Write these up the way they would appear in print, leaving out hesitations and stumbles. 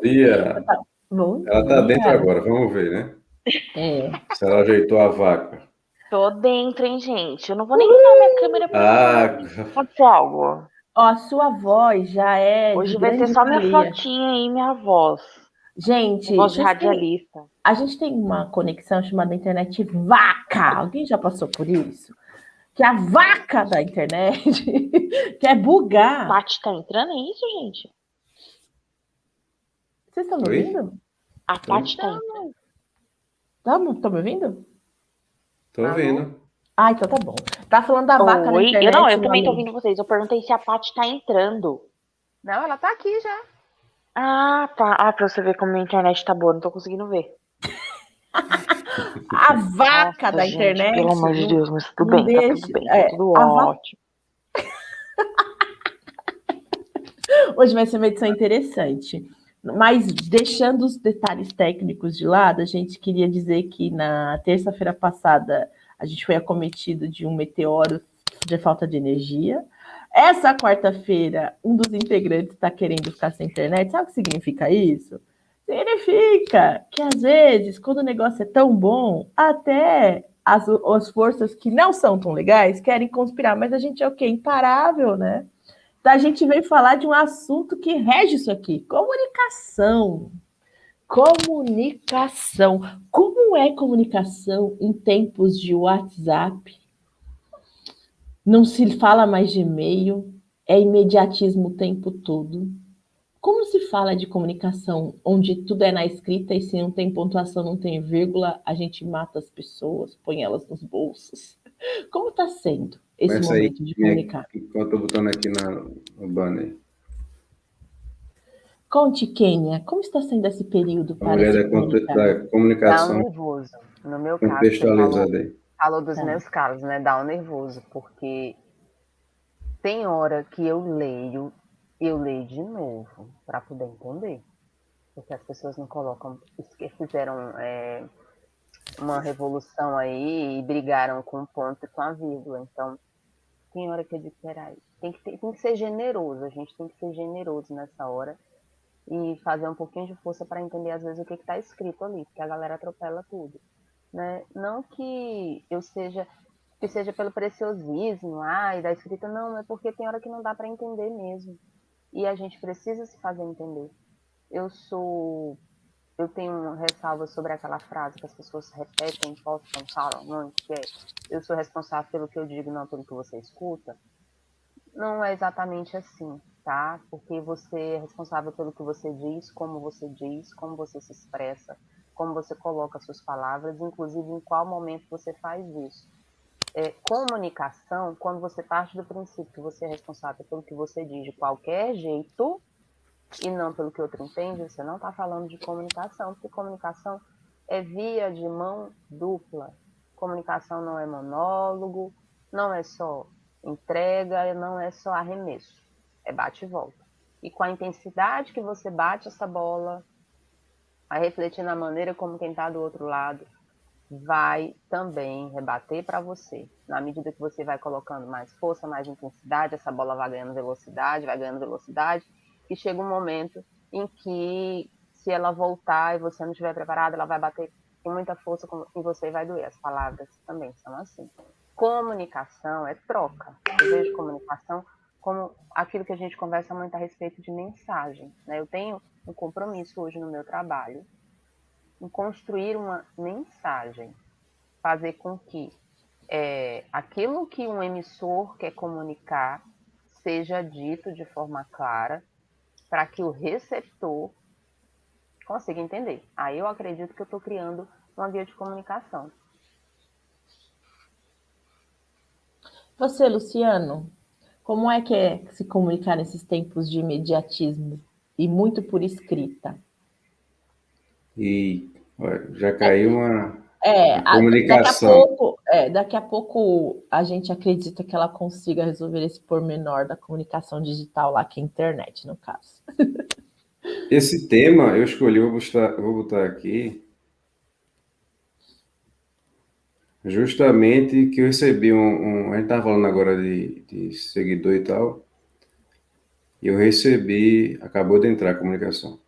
Dia. Bom Ela tá dentro dia. agora, vamos ver, né? É. Se ela ajeitou a vaca. Tô dentro, hein, gente? Eu não vou nem ligar minha câmera pra Ah, ninguém. Aconteceu algo. Ó, a sua voz já é de Hoje vai ser grande só minha valia. fotinha e minha voz. Minha Gente, voz de vocês têm. radialista. A gente tem uma conexão chamada internet vaca. Alguém já passou por isso? Que é a vaca da internet quer bugar. Paty tá entrando, é isso, gente? Vocês estão me oi? ouvindo? A Tô, Paty tá entrando. Estão me ouvindo? tô Alô? ouvindo. Ah, então tá bom. Tá falando da vaca na Oi? Eu internet, meu também tô amigo. ouvindo vocês. Eu perguntei se a Paty tá entrando. Não, ela tá aqui já. Ah, tá. Ah, pra você ver como a internet tá boa, não tô conseguindo ver. A vaca Nossa, da gente, pelo internet amor de Deus, mas tudo não bem, tá tudo deixa. bem, tá tudo A ótimo. Hoje vai ser uma edição interessante. Mas deixando os detalhes técnicos de lado, a gente queria dizer que na terça-feira passada a gente foi acometido de um meteoro de falta de energia. Essa quarta-feira, um dos integrantes está querendo ficar sem internet. Sabe o que significa isso? Significa que, às vezes, quando o negócio é tão bom, até as forças que não são tão legais querem conspirar. Mas a gente é o quê? Imparável, né? Então, a gente veio falar de um assunto que rege isso aqui: comunicação. Comunicação. Como é comunicação em tempos de WhatsApp? Não se fala mais de e-mail, é imediatismo o tempo todo. Como se fala de comunicação onde tudo é na escrita e se não tem pontuação, não tem vírgula, a gente mata as pessoas, põe elas nos bolsos? Como está sendo esse Começa aí, momento de comunicar? enquanto eu tô botando aqui no banner. Conte, Kênia, como está sendo esse período A para mulher se comunicar? da Dá um comunicação nervoso. No meu caso, você contextualizada aí. falou dos Tá. meus casos, né? Dá um nervoso, porque tem hora que eu leio de novo para poder entender. Porque as pessoas não colocam, fizeram uma revolução aí e brigaram com um ponto e com a vírgula. Então, tem hora que eu digo, peraí, tem que ser generoso, a gente tem que ser generoso nessa hora e fazer um pouquinho de força para entender às vezes o que está escrito ali, porque a galera atropela tudo, né? Não que seja pelo preciosismo, e da escrita, não, é porque tem hora que não dá para entender mesmo. E a gente precisa se fazer entender. Eu sou eu tenho uma ressalva sobre aquela frase que as pessoas repetem, postam, falam muito, que é eu sou responsável pelo que eu digo, não pelo que você escuta. Não é exatamente assim, tá? Porque você é responsável pelo que você diz, como você se expressa, como você coloca suas palavras, inclusive em qual momento você faz isso. Comunicação, quando você parte do princípio que você é responsável pelo que você diz de qualquer jeito e não pelo que outro entende, você não está falando de comunicação, porque comunicação é via de mão dupla. Comunicação não é monólogo, não é só entrega, não é só arremesso, é bate e volta. E com a intensidade que você bate essa bola, vai refletir na maneira como quem está do outro lado vai também rebater para você. Na medida que você vai colocando mais força, mais intensidade, essa bola vai ganhando velocidade, e chega um momento em que, se ela voltar e você não estiver preparado, ela vai bater com muita força em você e vai doer. As palavras também são assim. Comunicação é troca. Eu vejo comunicação como aquilo que a gente conversa muito a respeito de mensagem, né? Eu tenho um compromisso hoje no meu trabalho em construir uma mensagem, fazer com que aquilo que um emissor quer comunicar seja dito de forma clara para que o receptor consiga entender. Aí eu acredito que eu estou criando uma via de comunicação. Você, Luciano, como é que é se comunicar nesses tempos de imediatismo e muito por escrita? E olha, já caiu É, uma comunicação. daqui a pouco a gente acredita que ela consiga resolver esse pormenor da comunicação digital lá, que é a internet, no caso. Esse tema eu escolhi, vou botar aqui, justamente que eu recebi a gente estava falando agora de seguidor e tal, Eu recebi, acabou de entrar a comunicação.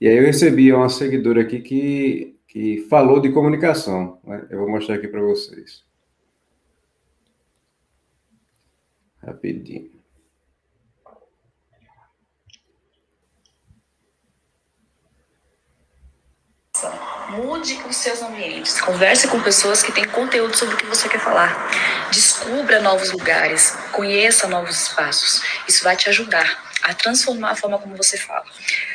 E aí eu recebi uma seguidora aqui que falou de comunicação, né? Eu vou mostrar aqui para vocês. Rapidinho. Mude os seus ambientes. Converse com pessoas que têm conteúdo sobre o que você quer falar. Descubra novos lugares. Conheça novos espaços. Isso vai te ajudar a transformar a forma como você fala.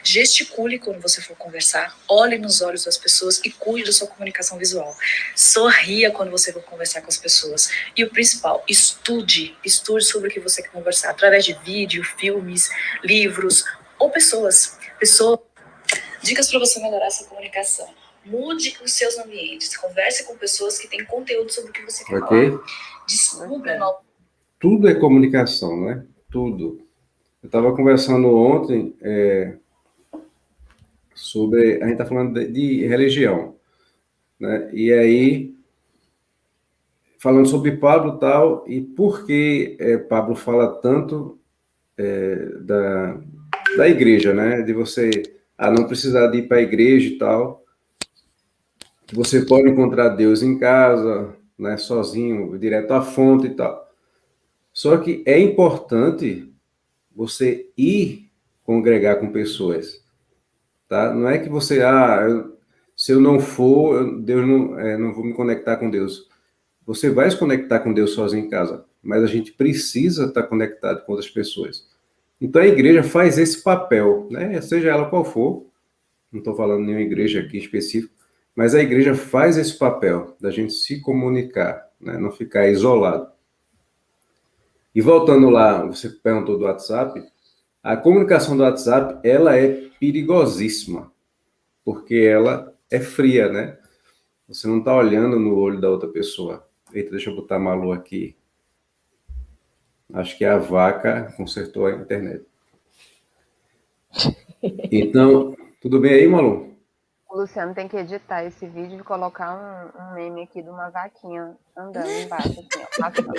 Gesticule quando você for conversar. Olhe nos olhos das pessoas e cuide da sua comunicação visual. Sorria quando você for conversar com as pessoas. E o principal, estude. Estude sobre o que você quer conversar. Através de vídeo, filmes, livros ou pessoas. Dicas para você melhorar sua comunicação. Mude os seus ambientes. Converse com pessoas que têm conteúdo sobre o que você quer Ok? falar. Descubra novos. Tudo é comunicação, né? Tudo. Eu estava conversando ontem sobre. A gente está falando de religião, né? E aí, falando sobre Pablo e tal, e por que Pablo fala tanto da igreja, né? De você não precisar de ir para a igreja e tal. Que você pode encontrar Deus em casa, né? Sozinho, direto à fonte e tal. Só que é importante você ir congregar com pessoas, tá? Não é que você, se eu não for, Deus não vou me conectar com Deus. Você vai se conectar com Deus sozinho em casa, mas a gente precisa estar conectado com outras pessoas. Então a igreja faz esse papel, né? Seja ela qual for, não estou falando de nenhuma igreja aqui específica, mas a igreja faz esse papel da gente se comunicar, né? Não ficar isolado. E voltando lá, você perguntou do WhatsApp, a comunicação do WhatsApp, ela é perigosíssima, porque ela é fria, né? Você não está olhando no olho da outra pessoa. Eita, deixa eu botar a Malu aqui. Acho que a vaca consertou a internet. Então, tudo bem aí, Malu? O Luciano tem que editar esse vídeo e colocar um meme aqui de uma vaquinha andando embaixo, assim, ó, passando.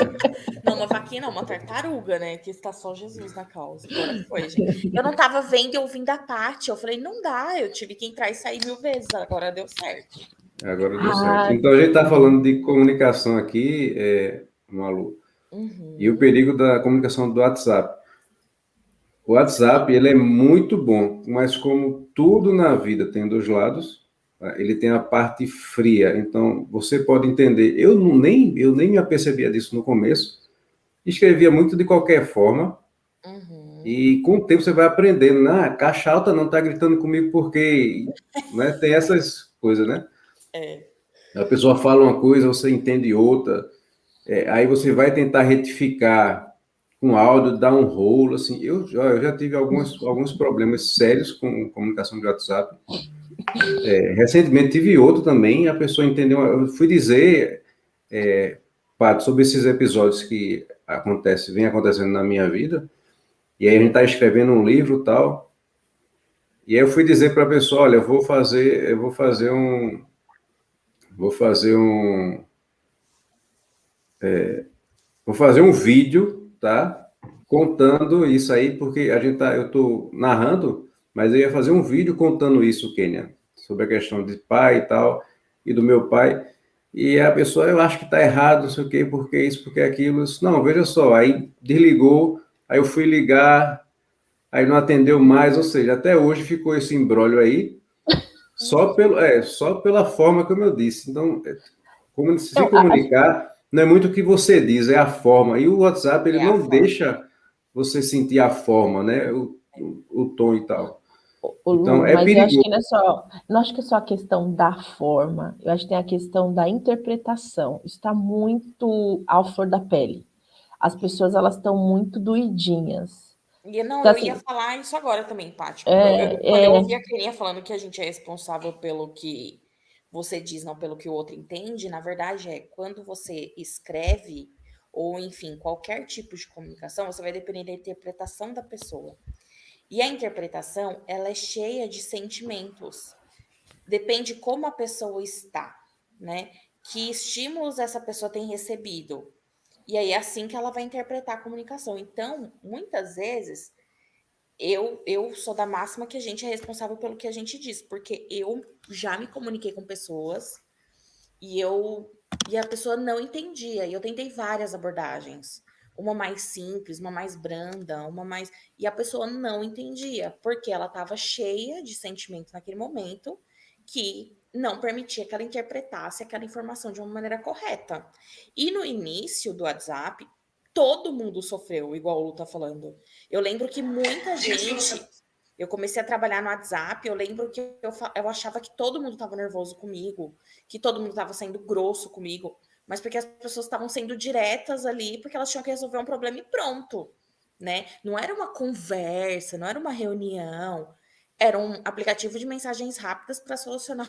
Não, uma vaquinha não, uma tartaruga, né? Que está só Jesus na causa. Agora foi, gente. Eu não tava vendo e ouvindo a parte. Eu falei, não dá, eu tive que entrar e sair 1000 vezes. Agora deu certo. Agora deu certo. Então, a gente está falando de comunicação aqui, Malu, e o perigo da comunicação do WhatsApp. O WhatsApp, ele é muito bom, mas como tudo na vida tem dois lados, tá? Ele tem a parte fria. Então, você pode entender. Eu nem me apercebia disso no começo. Escrevia muito de qualquer forma. E com o tempo você vai aprendendo. Caixa alta não está gritando comigo porque, né? Tem essas coisas, né? A pessoa fala uma coisa, você entende outra. Aí você vai tentar retificar com áudio, dar um rolo, assim. Eu já tive alguns problemas sérios com comunicação de WhatsApp. Recentemente tive outro também, a pessoa entendeu. Eu fui dizer, Pato, sobre esses episódios que vem acontecendo na minha vida, e aí a gente está escrevendo um livro e tal, e aí eu fui dizer para a pessoa, olha, eu vou fazer um vídeo, tá? Contando isso aí, porque eu estou narrando, mas eu ia fazer um vídeo contando isso, Kênia, sobre a questão de pai e tal, e do meu pai. E a pessoa, eu acho que está errado, não sei o quê, porque isso, porque aquilo. Eu disse, não, veja só, aí desligou, aí eu fui ligar, aí não atendeu mais, ou seja, até hoje ficou esse imbróglio aí, só pela forma como eu disse. Então, como se comunicar não é muito o que você diz, é a forma. E o WhatsApp, ele não deixa você sentir a forma, né? O tom e tal. Então, Lu, é mas eu acho perigoso. que não acho que é só a questão da forma, eu acho que tem a questão da interpretação. Isso está muito à flor da pele. As pessoas, elas estão muito doidinhas. E não, Então, eu ia assim, falar isso agora também, Paty. Quando eu ouvi a Kenia falando que a gente é responsável pelo que você diz, não pelo que o outro entende, na verdade quando você escreve, ou enfim, qualquer tipo de comunicação, você vai depender da interpretação da pessoa. E a interpretação, ela é cheia de sentimentos. Depende como a pessoa está, né? Que estímulos essa pessoa tem recebido. E aí é assim que ela vai interpretar a comunicação. Então, muitas vezes, eu sou da máxima que a gente é responsável pelo que a gente diz, porque eu já me comuniquei com pessoas e a pessoa não entendia. E eu tentei várias abordagens. Uma mais simples, uma mais branda, uma mais. E a pessoa não entendia, porque ela estava cheia de sentimentos naquele momento que não permitia que ela interpretasse aquela informação de uma maneira correta. E no início do WhatsApp, todo mundo sofreu, igual o Lu tá falando. Eu lembro que muita gente. Eu comecei a trabalhar no WhatsApp, eu lembro que eu achava que todo mundo estava nervoso comigo, que todo mundo estava sendo grosso comigo, mas porque as pessoas estavam sendo diretas ali, porque elas tinham que resolver um problema e pronto, né? Não era uma conversa, não era uma reunião, era um aplicativo de mensagens rápidas para solucionar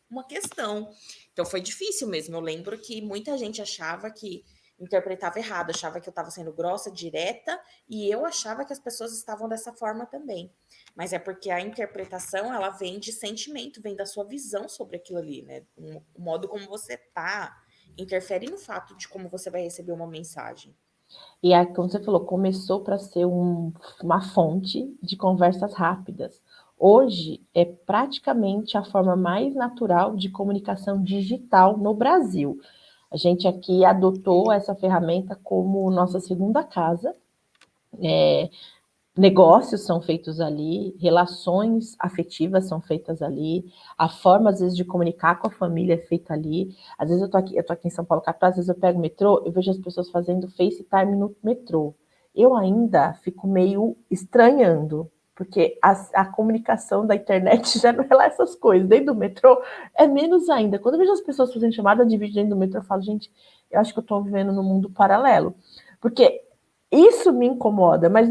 uma questão. Então foi difícil mesmo. Eu lembro que muita gente achava que interpretava errado, achava que eu estava sendo grossa, direta, e eu achava que as pessoas estavam dessa forma também. Mas é porque a interpretação, ela vem de sentimento, vem da sua visão sobre aquilo ali, né? O modo como você tá interfere no fato de como você vai receber uma mensagem. E aí, como você falou, começou para ser uma fonte de conversas rápidas. Hoje é praticamente a forma mais natural de comunicação digital no Brasil. A gente aqui adotou essa ferramenta como nossa segunda casa. Negócios são feitos ali, relações afetivas são feitas ali, a forma, às vezes, de comunicar com a família é feita ali. Às vezes eu tô aqui em São Paulo, capital, às vezes eu pego o metrô, eu vejo as pessoas fazendo FaceTime no metrô. Eu ainda fico meio estranhando, porque a comunicação da internet já não é lá essas coisas. Dentro do metrô é menos ainda. Quando eu vejo as pessoas fazendo chamada de vídeo dentro do metrô, eu falo, gente, eu acho que eu estou vivendo num mundo paralelo. Porque isso me incomoda, mas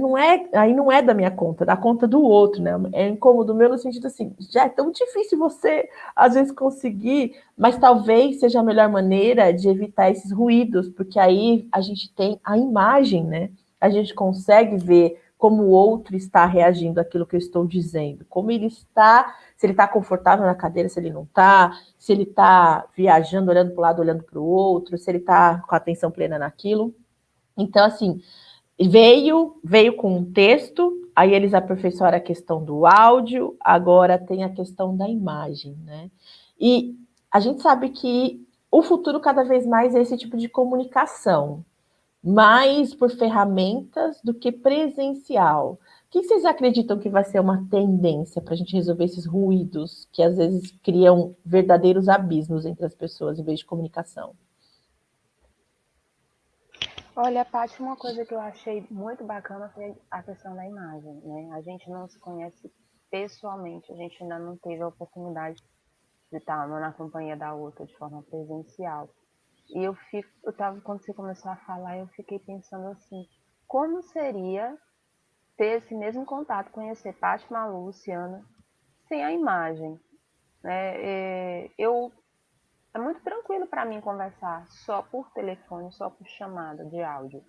aí não é da minha conta, da conta do outro, né? É incômodo meu no sentido assim, já é tão difícil você às vezes conseguir, mas talvez seja a melhor maneira de evitar esses ruídos, porque aí a gente tem a imagem, né? A gente consegue ver como o outro está reagindo àquilo que eu estou dizendo, como ele está, se ele está confortável na cadeira, se ele não está, se ele está viajando, olhando para o lado, olhando para o outro, se ele está com a atenção plena naquilo. Então, assim, veio com um texto, aí eles aperfeiçoaram a questão do áudio, agora tem a questão da imagem, né? E a gente sabe que o futuro cada vez mais é esse tipo de comunicação, mais por ferramentas do que presencial. O que vocês acreditam que vai ser uma tendência para a gente resolver esses ruídos que às vezes criam verdadeiros abismos entre as pessoas em vez de comunicação? Olha, Paty, uma coisa que eu achei muito bacana foi a questão da imagem, né? A gente não se conhece pessoalmente, a gente ainda não teve a oportunidade de estar uma na companhia da outra de forma presencial. E quando você começou a falar, eu fiquei pensando assim, como seria ter esse mesmo contato, conhecer Paty, Malu, Luciana, sem a imagem, né? É muito tranquilo para mim conversar só por telefone, só por chamada de áudio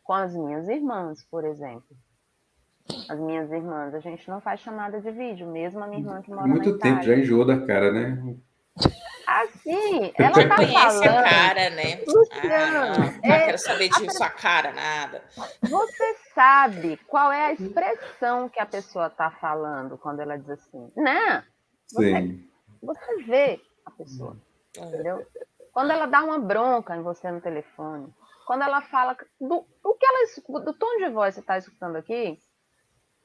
com as minhas irmãs, por exemplo. As minhas irmãs, a gente não faz chamada de vídeo, mesmo a minha irmã que mora na Muito tempo, já Itália. enjoou da cara, né? Assim, ela Já tá conhece a falando, cara, né? Luciano, Não quero saber de sua cara, nada. você sabe qual é a expressão que a pessoa tá falando quando ela diz assim, né? Você, Sim. você vê a pessoa, entendeu? Quando ela dá uma bronca em você no telefone, quando ela fala do tom de voz que você está escutando aqui,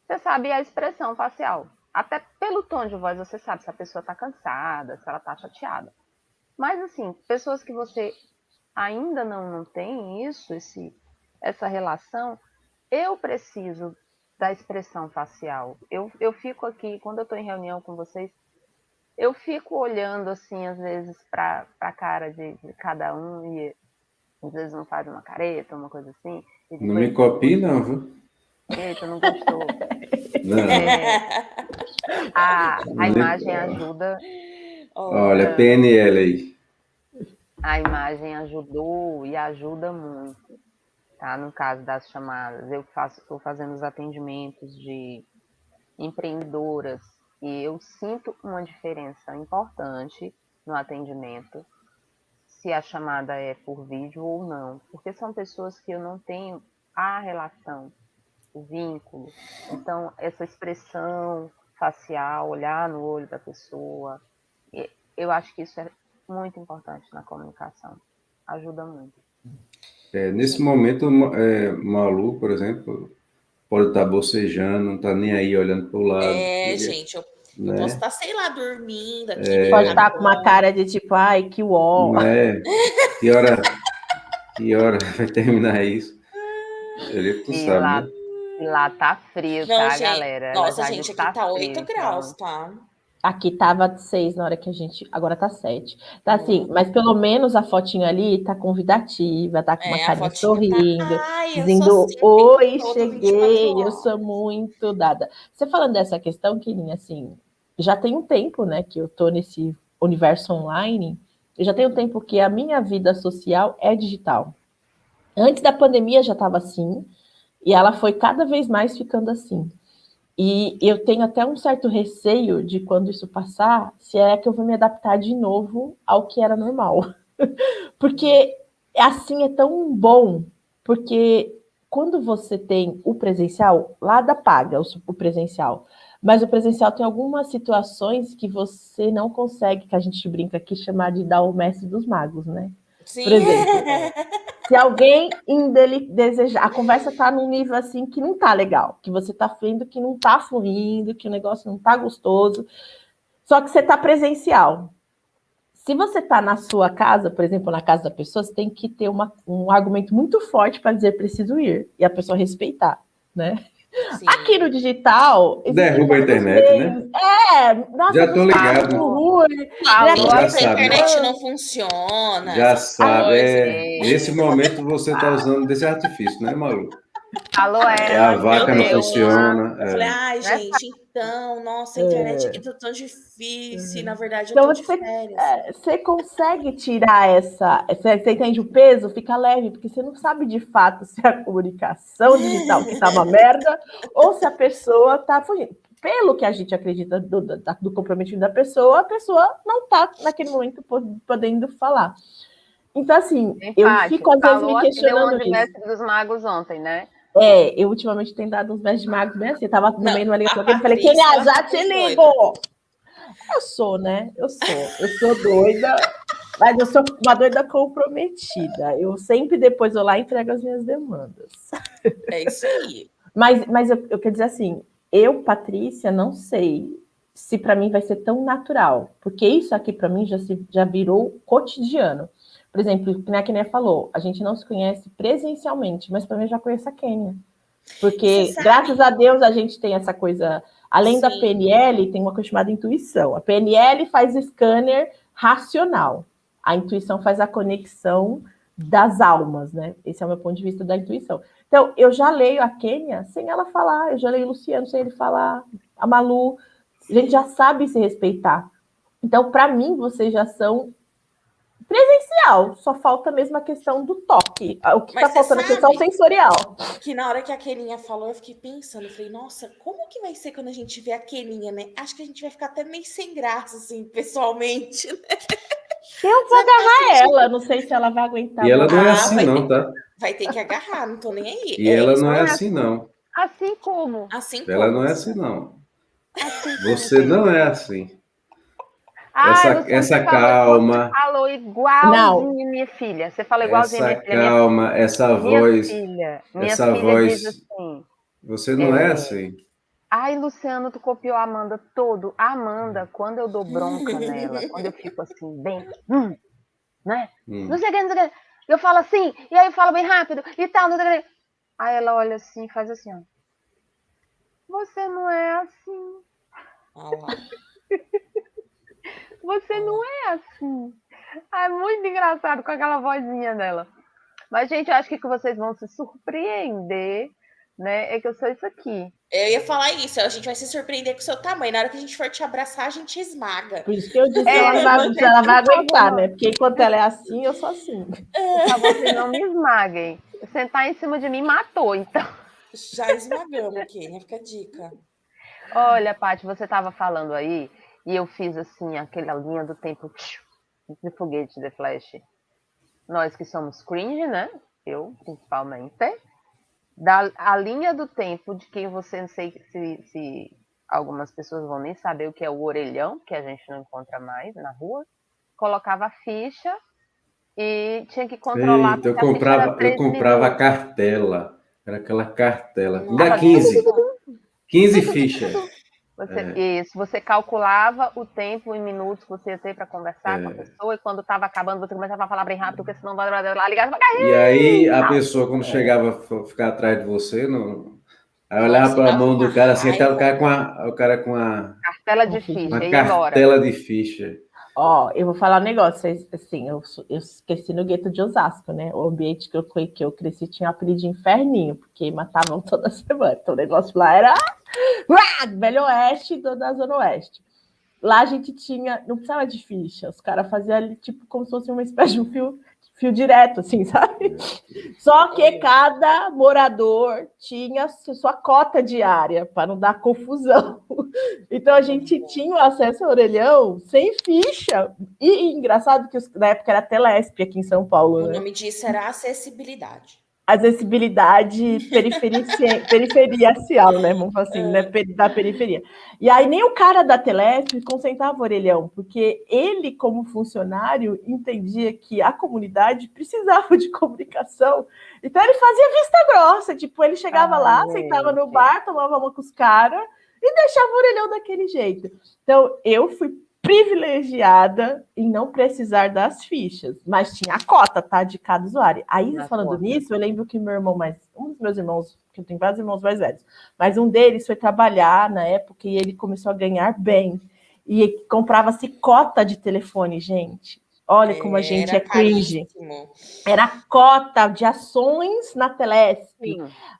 você sabe a expressão facial. Até pelo tom de voz você sabe se a pessoa está cansada, se ela está chateada. Mas assim, pessoas que você ainda não tem essa relação, eu preciso da expressão facial. Eu fico aqui, quando eu estou em reunião com vocês, eu fico olhando assim, às vezes, para a cara de cada um e às vezes não faz uma careta, uma coisa assim. E Não digo, me eita, não copie, gostou. não, viu? Eita, não gostou. Não. A imagem ajuda. Olha, PNL aí. A imagem ajudou e ajuda muito, tá? No caso das chamadas, estou fazendo os atendimentos de empreendedoras e eu sinto uma diferença importante no atendimento, se a chamada é por vídeo ou não, porque são pessoas que eu não tenho a relação o vínculo. Então, essa expressão facial, olhar no olho da pessoa, eu acho que isso é muito importante na comunicação. Ajuda muito. Nesse momento, Malu, por exemplo, pode estar bocejando, não está nem aí olhando para o lado. Gente, eu né? posso estar, sei lá, dormindo aqui. Pode estar com uma cara de tipo, ai, que uó. Que hora vai terminar isso? Tu sabe, né? E lá tá frio, Não, tá, gente, galera? nossa, gente, aqui tá 8 frio, graus, então. tá? Aqui tava 6 na hora que a gente. Agora tá 7. Tá assim, mas pelo menos a fotinho ali tá convidativa, tá com uma A carinha fotinha sorrindo, tá. Ai, eu sou dizendo: assim o oi, tempo todo, 24 cheguei, eu horas. sou muito dada. Você falando dessa questão, Kirinha, assim, já tem um tempo, né, que eu tô nesse universo online, eu já tenho um tempo que a minha vida social é digital. Antes da pandemia já estava assim, e ela foi cada vez mais ficando assim. E eu tenho até um certo receio de quando isso passar, se é que eu vou me adaptar de novo ao que era normal. Porque assim é tão bom, porque quando você tem o presencial, lá paga o presencial, mas o presencial tem algumas situações que você não consegue, que a gente brinca aqui, chamar de dar o mestre dos magos, né? Sim. Por exemplo, se alguém desejar, a conversa está num nível assim que não tá legal, que você está vendo que não tá fluindo, que o negócio não tá gostoso, só que você está presencial. Se você está na sua casa, por exemplo, na casa da pessoa, você tem que ter um argumento muito forte para dizer preciso ir e a pessoa respeitar, né? Sim. Aqui no digital, derruba a internet, né? Nossa, já tô ligado. A internet não funciona. Já sabe. Nesse momento você está usando desse artifício, né, Malu? Alô, a vaca não funciona. Eu falei, ai, gente, então, nossa, a internet aqui tá tão difícil. Na verdade, eu então tô de férias. Você consegue tirar essa. Você entende o peso? Fica leve, porque você não sabe de fato se é a comunicação digital que tá uma merda ou se a pessoa tá fugindo. Pelo que a gente acredita do comprometimento da pessoa, a pessoa não tá naquele momento podendo falar. Então, assim, eu fico às vezes me questionando isso. Mestre dos Magos ontem, né? Eu ultimamente tenho dado uns mestres de magos bem assim. Eu tava no meio de uma ligação e falei, quem já te ligo! Eu sou, né? Eu sou doida, mas eu sou uma doida comprometida. Eu sempre depois vou lá e entrego as minhas demandas. É isso aí. Mas eu quero dizer assim, eu, Patrícia, não sei se para mim vai ser tão natural, porque isso aqui para mim já virou cotidiano. Por exemplo, como a Kênia falou, a gente não se conhece presencialmente, mas para mim eu já conheço a Kênia. Porque, graças a Deus, a gente tem essa coisa. Além da PNL, tem uma coisa chamada intuição. A PNL faz o scanner racional. A intuição faz a conexão das almas, né? Esse é o meu ponto de vista da intuição. Então, eu já leio a Kênia sem ela falar, eu já leio o Luciano sem ele falar, a Malu, a gente já sabe se respeitar. Então, para mim, vocês já são presencial, só falta mesmo a questão do toque. O que está faltando é a questão sensorial. Que na hora que a Kelinha falou, eu fiquei pensando, eu falei, nossa, como que vai ser quando a gente vê a Kelinha, né? Acho que a gente vai ficar até meio sem graça, assim, pessoalmente, né? Eu vou agarrar ela, não sei se ela vai aguentar. E ela não é assim, não, tá? Vai ter que agarrar, não tô nem aí. E ela não é assim, não. Assim como? Ela não é assim, não. Você não é assim. Essa calma. Você falou igualzinho minha filha. Você falou igualzinho minha filha. Essa calma, essa voz. Minha essa filha voz. Diz assim. Você não é assim. Ai, Luciano, tu copiou a Amanda todo. A Amanda, quando eu dou bronca nela, quando eu fico assim, bem. Né? Não sei o que, não sei o que. Eu falo assim, e aí eu falo bem rápido e tal, não sei o que. Aí ela olha assim e faz assim, ó. Você não é assim. Você não é assim. É muito engraçado com aquela vozinha dela. Mas, gente, eu acho que vocês vão se surpreender, né? É que eu sou isso aqui. Eu ia falar isso, a gente vai se surpreender com o seu tamanho. Na hora que a gente for te abraçar, a gente esmaga. Por isso que eu disse que ela vai aguentar, né? Porque enquanto ela é assim, eu sou assim. Por favor, vocês não me esmaguem. Sentar em cima de mim matou, então. Já esmagamos, Kênia, fica a dica. Olha, Paty, você estava falando aí, e eu fiz assim, aquela linha do tempo de foguete de flash. Nós que somos cringe, né? Eu, principalmente. a linha do tempo de quem você, não sei se algumas pessoas vão nem saber o que é o orelhão, que a gente não encontra mais na rua, colocava a ficha e tinha que controlar. Eita, eu comprava a cartela. Era aquela cartela. Me dá 15. 15 fichas. Você calculava o tempo em minutos que você ia ter para conversar com a pessoa, e quando estava acabando, você começava a falar bem rápido, porque senão vai lá ligar e vai. E aí a pessoa, quando chegava a ficar atrás de você, não. Aí olhava para a mão do cara assim, até o cara com a cartela de ficha. Uma cartela de ficha. Ó, eu vou falar um negócio, assim, eu esqueci no gueto de Osasco, né? O ambiente que eu cresci tinha o apelido de inferninho, porque matavam toda semana. Então o negócio lá era Velho Oeste da Zona Oeste. Lá a gente tinha, não precisava de ficha, os caras faziam ali tipo como se fosse uma espécie de um fio direto, assim, sabe? Só que cada morador tinha sua cota diária, para não dar confusão. Então, a gente tinha o acesso ao orelhão sem ficha. E engraçado que na época era Telesp aqui em São Paulo. O nome disso era acessibilidade. Acessibilidade periferiacial, né? Vamos falar assim, né? Da periferia. E aí nem o cara da Telesp concentrava o orelhão, porque ele, como funcionário, entendia que a comunidade precisava de comunicação. Então ele fazia vista grossa, tipo, ele chegava lá, sentava no bar, tomava uma com os caras e deixava o orelhão daquele jeito. Então eu fui privilegiada em não precisar das fichas, mas tinha a cota, tá, de cada usuário. Aí, falando nisso, eu lembro que meu irmão um dos meus irmãos, que eu tenho vários irmãos mais velhos, mas um deles foi trabalhar na época e ele começou a ganhar bem. E comprava-se cota de telefone, gente. Olha como a gente é cringe. Era cota de ações na Telesp.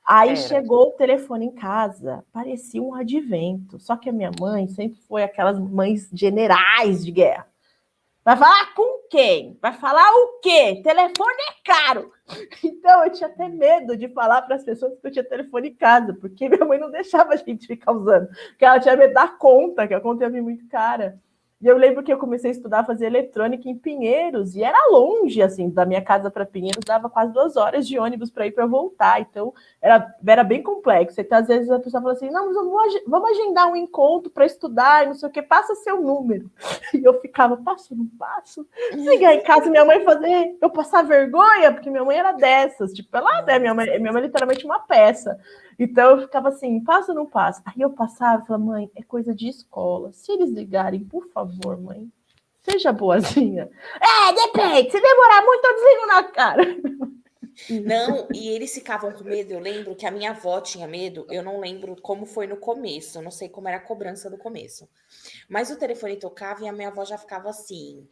Aí chegou o telefone em casa, parecia um advento. Só que a minha mãe sempre foi aquelas mães generais de guerra. Vai falar com quem? Vai falar o quê? Telefone é caro. Então eu tinha até medo de falar para as pessoas que eu tinha telefone em casa, porque minha mãe não deixava a gente ficar usando, porque ela tinha medo da conta, que a conta ia vir muito cara. E eu lembro que eu comecei a estudar, fazer eletrônica em Pinheiros, e era longe, assim, da minha casa para Pinheiros, dava quase 2 horas de ônibus para ir para voltar, então era bem complexo. Então, às vezes, a pessoa fala assim, não, mas vamos agendar um encontro para estudar, e não sei o que, passa seu número. E eu ficava, passo, não passo? Chegar em casa, minha mãe fazer eu passar vergonha, porque minha mãe era dessas, tipo, minha mãe é literalmente uma peça. Então eu ficava assim, passa ou não passa? Aí eu passava e falava, mãe, é coisa de escola. Se eles ligarem, por favor, mãe, seja boazinha. Depende, se demorar muito, eu desligo na cara. Não, e eles ficavam com medo. Eu lembro que a minha avó tinha medo. Eu não lembro como foi no começo. Eu não sei como era a cobrança do começo. Mas o telefone tocava e a minha avó já ficava assim.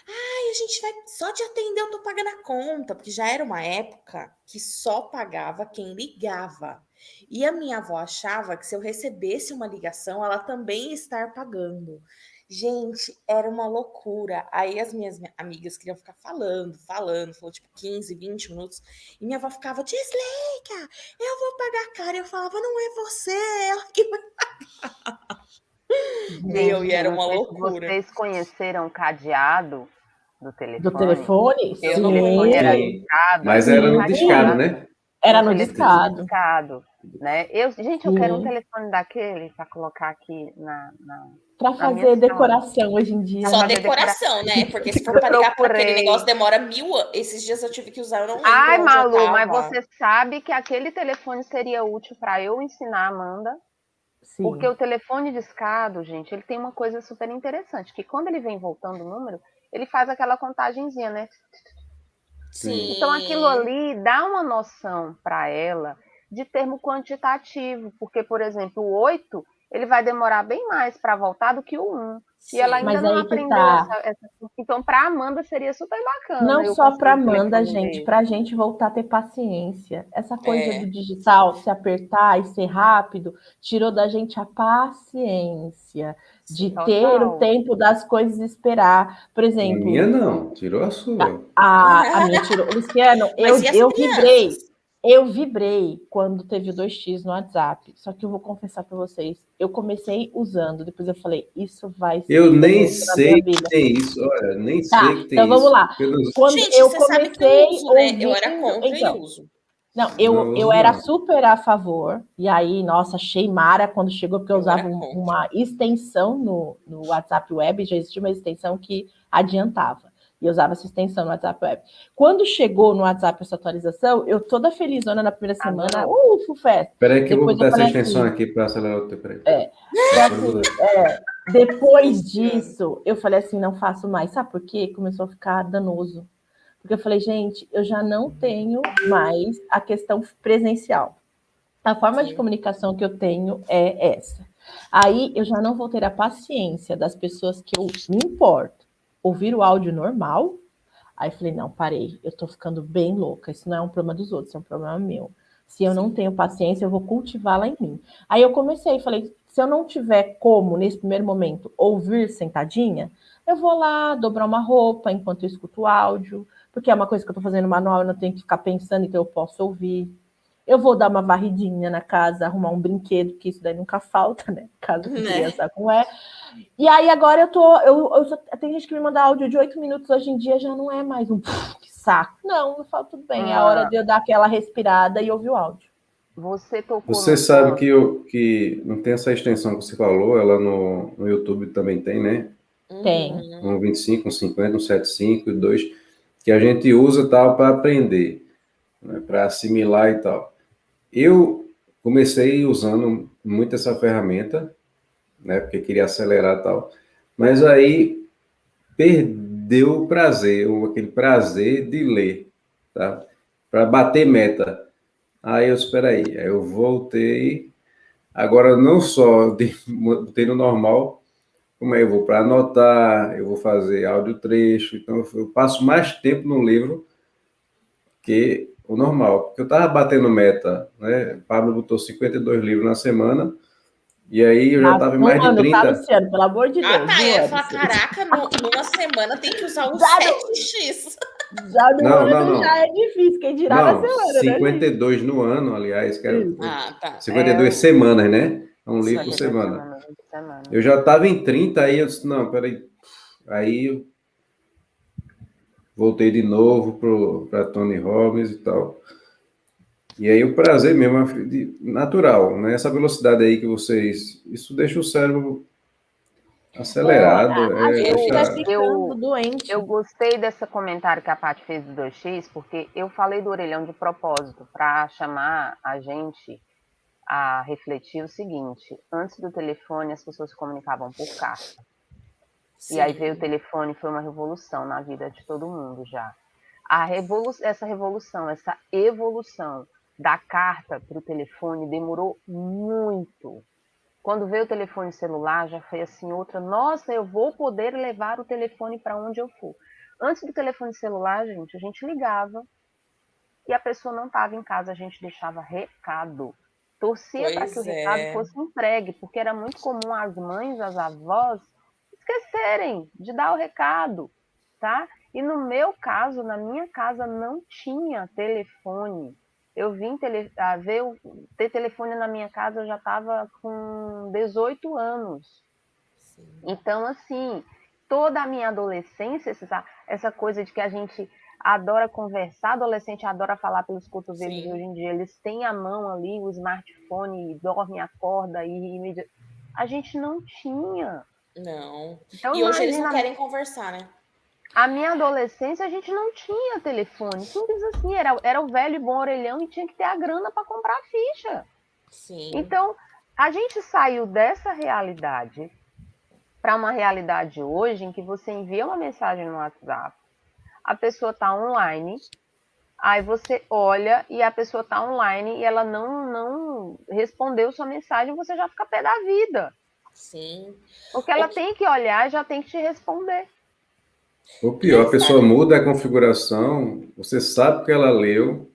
Ai, a gente vai... Só de atender eu tô pagando a conta. Porque já era uma época que só pagava quem ligava. E a minha avó achava que se eu recebesse uma ligação, ela também ia estar pagando. Gente, era uma loucura. Aí as minhas amigas queriam ficar falando, falou tipo 15, 20 minutos. E minha avó ficava, desliga, eu vou pagar caro. Eu falava, não é você, é ela que vai pagar. E era uma loucura. Vocês conheceram o cadeado do telefone? Do telefone? Eu não conhecia. Era discado, mas era no discado, né? Era no discado. Né? Eu quero um telefone daquele para colocar aqui para fazer decoração hoje em dia. Só decoração, né? Porque se for para ligar para aquele negócio, demora 1000 anos. Esses dias eu tive que usar, eu não lembro. Ai, Malu, mas você sabe que aquele telefone seria útil para eu ensinar a Amanda? Sim. Porque o telefone discado, gente, ele tem uma coisa super interessante, que quando ele vem voltando o número, ele faz aquela contagenzinha, né? Sim. Então aquilo ali dá uma noção para ela de termo quantitativo, porque, por exemplo, o 8, ele vai demorar bem mais para voltar do que o 1. Sim, e ela ainda não aprendeu essa. Então, para a Amanda seria super bacana. Não só para a Amanda, gente, para a gente voltar a ter paciência. Essa coisa do digital, se apertar e ser rápido, tirou da gente a paciência de ter o tempo das coisas e esperar. Por exemplo... A minha não, tirou a sua. A minha tirou. Luciano, eu vibrei quando teve o 2x no WhatsApp. Só que eu vou confessar para vocês, eu comecei usando, depois eu falei, isso vai ser... Eu nem sei que tem isso, olha, nem sei que tem então isso. Vamos lá. Quando gente, eu comecei... Sabe que eu uso, né? Eu era contra e uso. Não, eu era super a favor, e aí, nossa, achei mara quando chegou, porque eu usava uma extensão no WhatsApp Web, já existia uma extensão que adiantava, e eu usava essa extensão no WhatsApp Web. Quando chegou no WhatsApp essa atualização, eu toda felizona na primeira semana, festa. Espera aí que eu vou botar essa extensão aqui para acelerar o tempo. Depois disso, eu falei assim, não faço mais, sabe por quê? Começou a ficar danoso. Porque eu falei, gente, eu já não tenho mais a questão presencial. A forma de comunicação que eu tenho é essa. Aí eu já não vou ter a paciência das pessoas que eu me importo ouvir o áudio normal. Aí eu falei, não, parei, eu tô ficando bem louca. Isso não é um problema dos outros, é um problema meu. Se eu não tenho paciência, eu vou cultivá-la em mim. Aí eu comecei, falei, se eu não tiver como, nesse primeiro momento, ouvir sentadinha, eu vou lá dobrar uma roupa enquanto eu escuto o áudio, porque é uma coisa que eu estou fazendo manual, eu não tenho que ficar pensando, então eu posso ouvir. Eu vou dar uma varridinha na casa, arrumar um brinquedo, que isso daí nunca falta, né? Casa de criança como é. E aí agora tem gente que me manda áudio de 8 minutos, hoje em dia já não é mais um que saco. Não, eu falo tudo bem, é a hora de eu dar aquela respirada e ouvir o áudio. Você sabe que não tem essa extensão que você falou, ela no YouTube também tem, né? Tem. Um 25, um 50, um 75, 2... que a gente usa tal para aprender, né, para assimilar e tal. Eu comecei usando muito essa ferramenta, né, porque queria acelerar e tal, mas aí perdeu o prazer, aquele prazer de ler, tá? Para bater meta. Aí espera aí, eu voltei, agora não só botei no normal, como é, eu vou para anotar, eu vou fazer áudio trecho, então eu passo mais tempo no livro que o normal, porque eu estava batendo meta, né? O Pablo botou 52 livros na semana, e aí eu já estava em mais de 30. Tá, Luciano, pelo amor de Deus. Tá, eu ia falar, caraca, numa semana tem que usar o 7x. Já no ano já é difícil, quem dirá na semana, 52 no ano, aliás, que era tá. 52 semanas, né? É um livro por semana. Eu já estava em 30, aí eu disse, não, peraí. Aí eu voltei de novo para Tony Robbins e tal. E aí o prazer mesmo é natural, né? Essa velocidade aí que vocês... Isso deixa o cérebro acelerado. Eu gostei desse comentário que a Paty fez do 2x, porque eu falei do orelhão de propósito, para chamar a gente a refletir o seguinte: antes do telefone as pessoas se comunicavam por carta. Sim. E aí veio o telefone, foi uma revolução na vida de todo mundo já. Essa evolução da carta para o telefone demorou muito. Quando veio o telefone celular, já foi assim outra, nossa, eu vou poder levar o telefone para onde eu for. Antes do telefone celular, a gente ligava e a pessoa não estava em casa, a gente deixava recado. Torcia para que o recado fosse entregue, porque era muito comum as mães, as avós, esquecerem de dar o recado, tá? E no meu caso, na minha casa, não tinha telefone. Eu vim ter telefone na minha casa, eu já estava com 18 anos. Sim. Então, assim, toda a minha adolescência, essa coisa de que a gente adora conversar, adolescente adora falar pelos cotovelos. Sim. Hoje em dia, eles têm a mão ali, o smartphone, dorme, acorda, a gente não tinha. Não. Então, e hoje eles não querem conversar, né? A minha adolescência, a gente não tinha telefone. Simples assim, era o velho e bom orelhão e tinha que ter a grana para comprar a ficha. Sim. Então, a gente saiu dessa realidade para uma realidade hoje em que você envia uma mensagem no WhatsApp, a pessoa está online, aí você olha e a pessoa está online e ela não respondeu sua mensagem, você já fica pé da vida. Sim. Porque ela tem que olhar e já tem que te responder. Ou pior, a pessoa muda a configuração, você sabe que ela leu,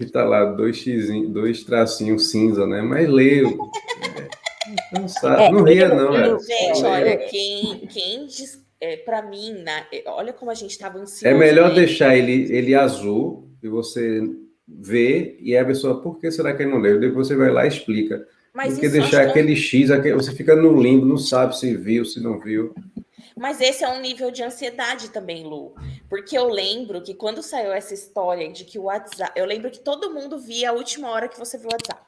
e está lá 2 tracinhos cinza, né? Mas leu. Não sabe, não ria, não. Gente, olha, quem diz, para mim, olha como a gente estava ansioso. É melhor deixar ele azul, e você vê, e a pessoa, por que será que ele não leu? Depois você vai lá e explica. Mas do que deixar aquele X, você fica no limbo, não sabe se viu, se não viu. Mas esse é um nível de ansiedade também, Lu. Porque eu lembro que quando saiu essa história de que o WhatsApp... Eu lembro que todo mundo via a última hora que você viu o WhatsApp.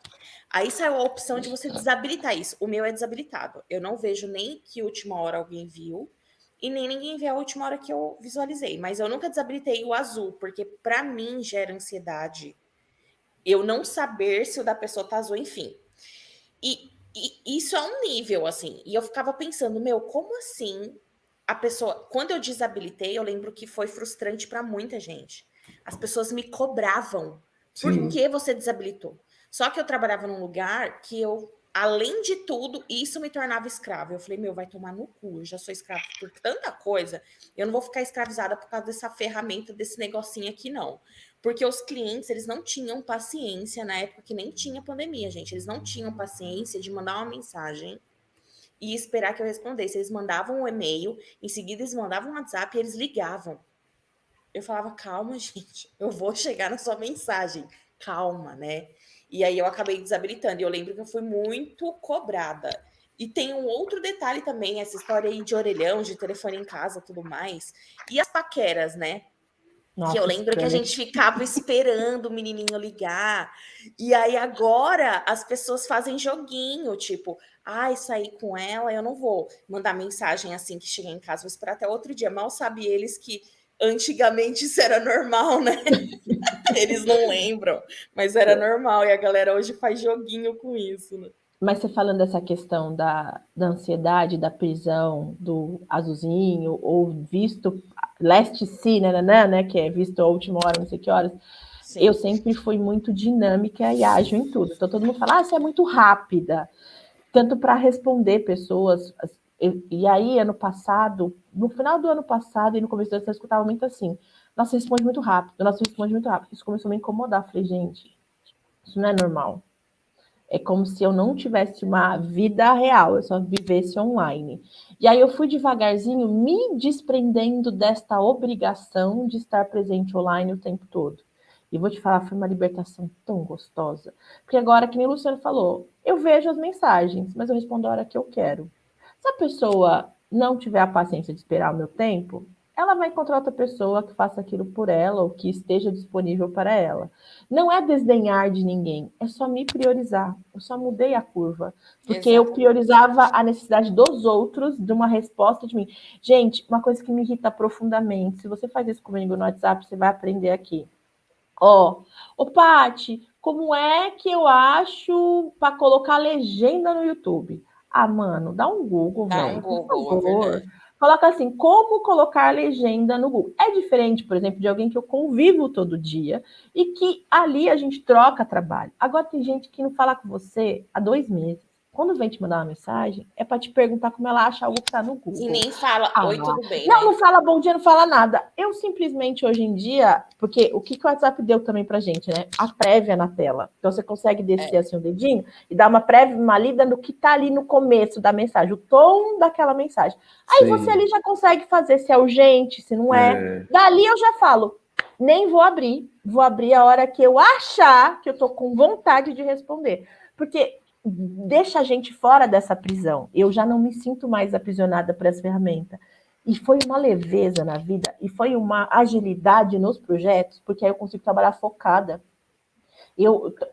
Aí saiu a opção de você desabilitar isso. O meu é desabilitado. Eu não vejo nem que última hora alguém viu e nem ninguém vê a última hora que eu visualizei. Mas eu nunca desabilitei o azul, porque para mim gera ansiedade eu não saber se o da pessoa tá azul, enfim. E isso é um nível, assim. E eu ficava pensando, meu, como assim a pessoa... Quando eu desabilitei, eu lembro que foi frustrante para muita gente. As pessoas me cobravam. Por que você desabilitou? Só que eu trabalhava num lugar que eu, além de tudo, isso me tornava escrava. Eu falei, meu, vai tomar no cu. Eu já sou escrava por tanta coisa. Eu não vou ficar escravizada por causa dessa ferramenta, desse negocinho aqui, não. Porque os clientes, eles não tinham paciência na época que nem tinha pandemia, gente. Eles não tinham paciência de mandar uma mensagem e esperar que eu respondesse. Eles mandavam um e-mail, em seguida eles mandavam um WhatsApp e eles ligavam. Eu falava, calma, gente, eu vou chegar na sua mensagem. Calma, né? E aí eu acabei desabilitando. E eu lembro que eu fui muito cobrada. E tem um outro detalhe também, essa história aí de orelhão, de telefone em casa, tudo mais. E as paqueras, né? Nossa, que eu lembro que a gente ficava esperando o menininho ligar. E aí agora as pessoas fazem joguinho, tipo, ai, sair com ela, eu não vou mandar mensagem assim que chegar em casa, vou esperar até outro dia. Mal sabe eles que antigamente isso era normal, né? Eles não lembram, mas era normal. E a galera hoje faz joguinho com isso, né? Mas você falando dessa questão da ansiedade, da prisão, do azulzinho, ou visto last see, né, que é visto a última hora, não sei que horas, sim. Eu sempre fui muito dinâmica e ágil em tudo. Então todo mundo fala, você é muito rápida, tanto para responder pessoas. E aí, ano passado, no final do ano passado e no começo do ano, eu escutava muito assim, nossa, responde muito rápido, nossa, responde muito rápido. Isso começou a me incomodar. Falei, gente, isso não é normal. É como se eu não tivesse uma vida real, eu só vivesse online. E aí eu fui devagarzinho me desprendendo desta obrigação de estar presente online o tempo todo. E vou te falar, foi uma libertação tão gostosa. Porque agora, que nem o Luciano falou, eu vejo as mensagens, mas eu respondo a hora que eu quero. Se a pessoa não tiver a paciência de esperar o meu tempo, ela vai encontrar outra pessoa que faça aquilo por ela ou que esteja disponível para ela. Não é desdenhar de ninguém, é só me priorizar. Eu só mudei a curva, porque eu priorizava a necessidade dos outros de uma resposta de mim. Gente, uma coisa que me irrita profundamente, se você faz isso comigo no WhatsApp, você vai aprender aqui. Ô Paty, como é que eu acho para colocar legenda no YouTube? Ah, mano, dá um Google, velho, por favor. Coloca assim, como colocar legenda no Google. É diferente, por exemplo, de alguém que eu convivo todo dia e que ali a gente troca trabalho. Agora tem gente que não fala com você há 2 meses. Quando vem te mandar uma mensagem, é para te perguntar como ela acha algo que está no Google. E nem fala, oi, tudo bem, Não, né? não fala bom dia, não fala nada. Eu simplesmente, hoje em dia, porque o que o WhatsApp deu também pra gente, né? A prévia na tela. Então, você consegue descer assim o dedinho e dar uma prévia, uma lida no que tá ali no começo da mensagem, o tom daquela mensagem. Aí você ali já consegue fazer se é urgente, se não é. Dali eu já falo, nem vou abrir a hora que eu achar que eu tô com vontade de responder. Porque deixa a gente fora dessa prisão. Eu já não me sinto mais aprisionada por essa ferramenta. E foi uma leveza na vida, e foi uma agilidade nos projetos, porque aí eu consigo trabalhar focada.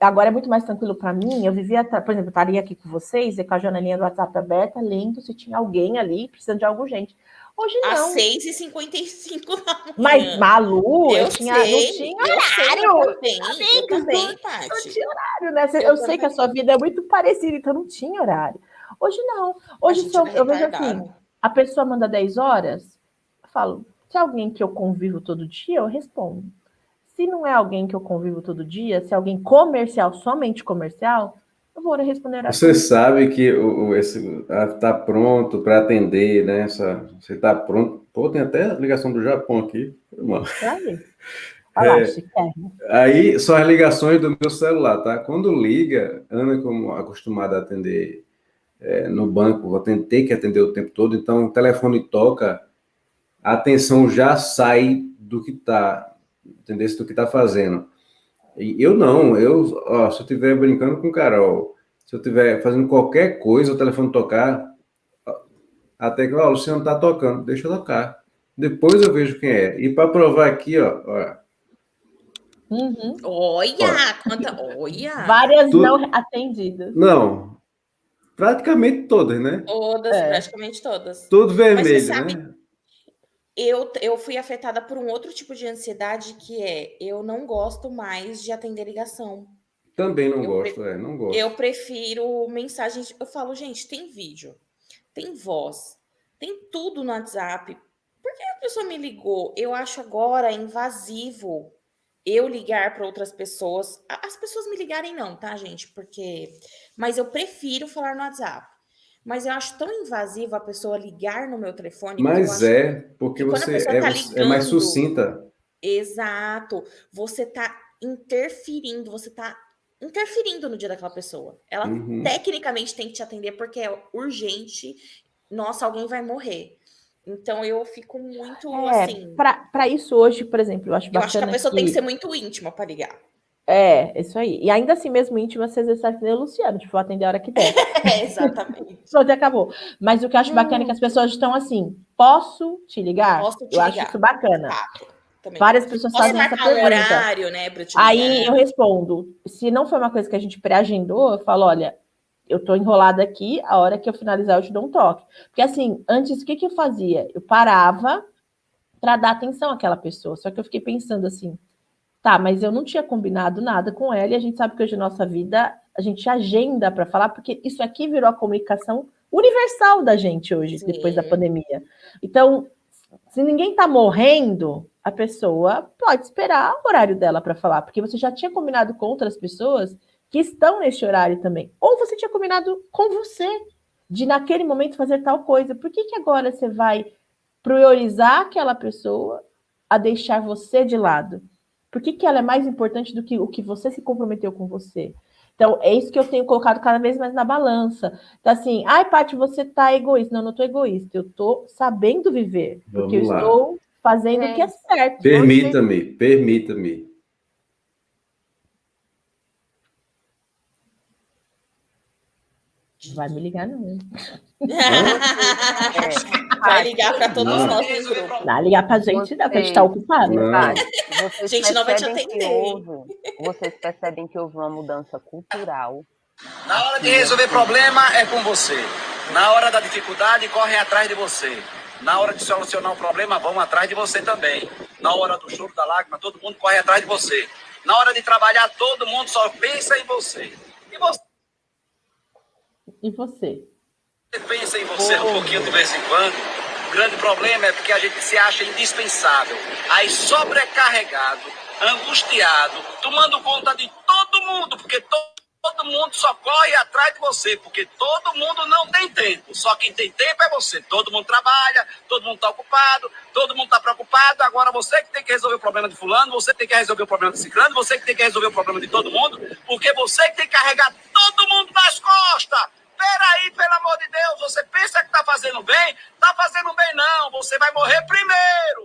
Agora é muito mais tranquilo para mim. Eu vivia, por exemplo, eu estaria aqui com vocês, e com a janelinha do WhatsApp aberta, lendo se tinha alguém ali precisando de algo urgente. Hoje não. Às 6h55 da manhã. Mas, Malu, eu não tinha horário. Eu também, Paty. Não tinha horário, né? Eu sei que a sua vida é muito parecida, então não tinha horário. Hoje não. Hoje eu vejo assim, a pessoa manda 10 horas, eu falo, se é alguém que eu convivo todo dia, eu respondo. Se não é alguém que eu convivo todo dia, se é alguém comercial, somente comercial, eu vou responder. Você sabe que tá pronto para atender, né? Você tá pronto. Pô, tem até ligação do Japão aqui. Aí são as ligações do meu celular, tá? Quando liga, Ana, como acostumada a atender no banco, vou ter que atender o tempo todo, então o telefone toca, a atenção já sai do que tá, entendeu? Do que tá fazendo. E eu não, se eu estiver brincando com o Carol, se eu estiver fazendo qualquer coisa, o telefone tocar, até que o Luciano tá tocando, deixa eu tocar. Depois eu vejo quem é. E para provar aqui, ó. Olha! Várias não atendidas. Não, praticamente todas, né? Todas, praticamente todas. Tudo vermelho, mas você sabe, né? Eu fui afetada por um outro tipo de ansiedade que eu não gosto mais de atender ligação. Também não gosto, não gosto. Eu prefiro mensagens. Eu falo, gente, tem vídeo, tem voz, tem tudo no WhatsApp. Por que a pessoa me ligou? Eu acho agora invasivo eu ligar para outras pessoas. As pessoas me ligarem não, tá, gente? Mas eu prefiro falar no WhatsApp. Mas eu acho tão invasivo a pessoa ligar no meu telefone. Mas porque você é mais sucinta. Exato. Você tá interferindo, no dia daquela pessoa. Ela tecnicamente tem que te atender porque é urgente. Nossa, alguém vai morrer. Então eu fico muito assim. Para isso hoje, por exemplo, eu acho bacana. Eu acho que a pessoa tem que ser muito íntima para ligar. Isso aí. E ainda assim, mesmo íntima, você às vezes vai atender o Luciano, tipo, vou atender a hora que der. Exatamente. Pronto, acabou. Mas o que eu acho bacana é que as pessoas estão assim, posso te ligar? Eu acho isso bacana. Várias pessoas fazem essa pergunta. Horário, né, pra te ligar. Aí eu respondo, se não foi uma coisa que a gente pré-agendou, eu falo, olha, eu tô enrolada aqui, a hora que eu finalizar eu te dou um toque. Porque assim, antes, o que eu fazia? Eu parava para dar atenção àquela pessoa, só que eu fiquei pensando assim, tá, mas eu não tinha combinado nada com ela, e a gente sabe que hoje na nossa vida a gente agenda para falar, porque isso aqui virou a comunicação universal da gente hoje, depois da pandemia. Então, se ninguém tá morrendo, a pessoa pode esperar o horário dela para falar, porque você já tinha combinado com outras pessoas que estão neste horário também. Ou você tinha combinado com você de naquele momento fazer tal coisa. Por que agora você vai priorizar aquela pessoa a deixar você de lado? Por que ela é mais importante do que o que você se comprometeu com você? Então, é isso que eu tenho colocado cada vez mais na balança. Então, assim, Paty, você tá egoísta. Não, não tô egoísta. Eu tô sabendo viver. Porque eu estou fazendo o que é certo. Permita-me. Vai me ligar, não. Vai ligar para todos os nossos grupos. Vai ligar para a gente, não, porque a gente está ocupado. A gente não vai te atender. Vocês percebem que houve uma mudança cultural. Na hora de resolver problema, é com você. Na hora da dificuldade, correm atrás de você. Na hora de solucionar um problema, vão atrás de você também. Na hora do choro, da lágrima, todo mundo corre atrás de você. Na hora de trabalhar, todo mundo só pensa em você. E você? Você pensa em você um pouquinho de vez em quando. O grande problema é porque a gente se acha indispensável. Aí sobrecarregado, angustiado, tomando conta de todo mundo, porque todo mundo só corre atrás de você, porque todo mundo não tem tempo. Só quem tem tempo é você. Todo mundo trabalha, todo mundo está ocupado, todo mundo está preocupado. Agora você que tem que resolver o problema de fulano, você tem que resolver o problema de ciclano, você que tem que resolver o problema de todo mundo, porque você que tem que carregar todo mundo nas costas. Peraí, pelo amor de Deus, você pensa que tá fazendo bem? Tá fazendo bem não, você vai morrer primeiro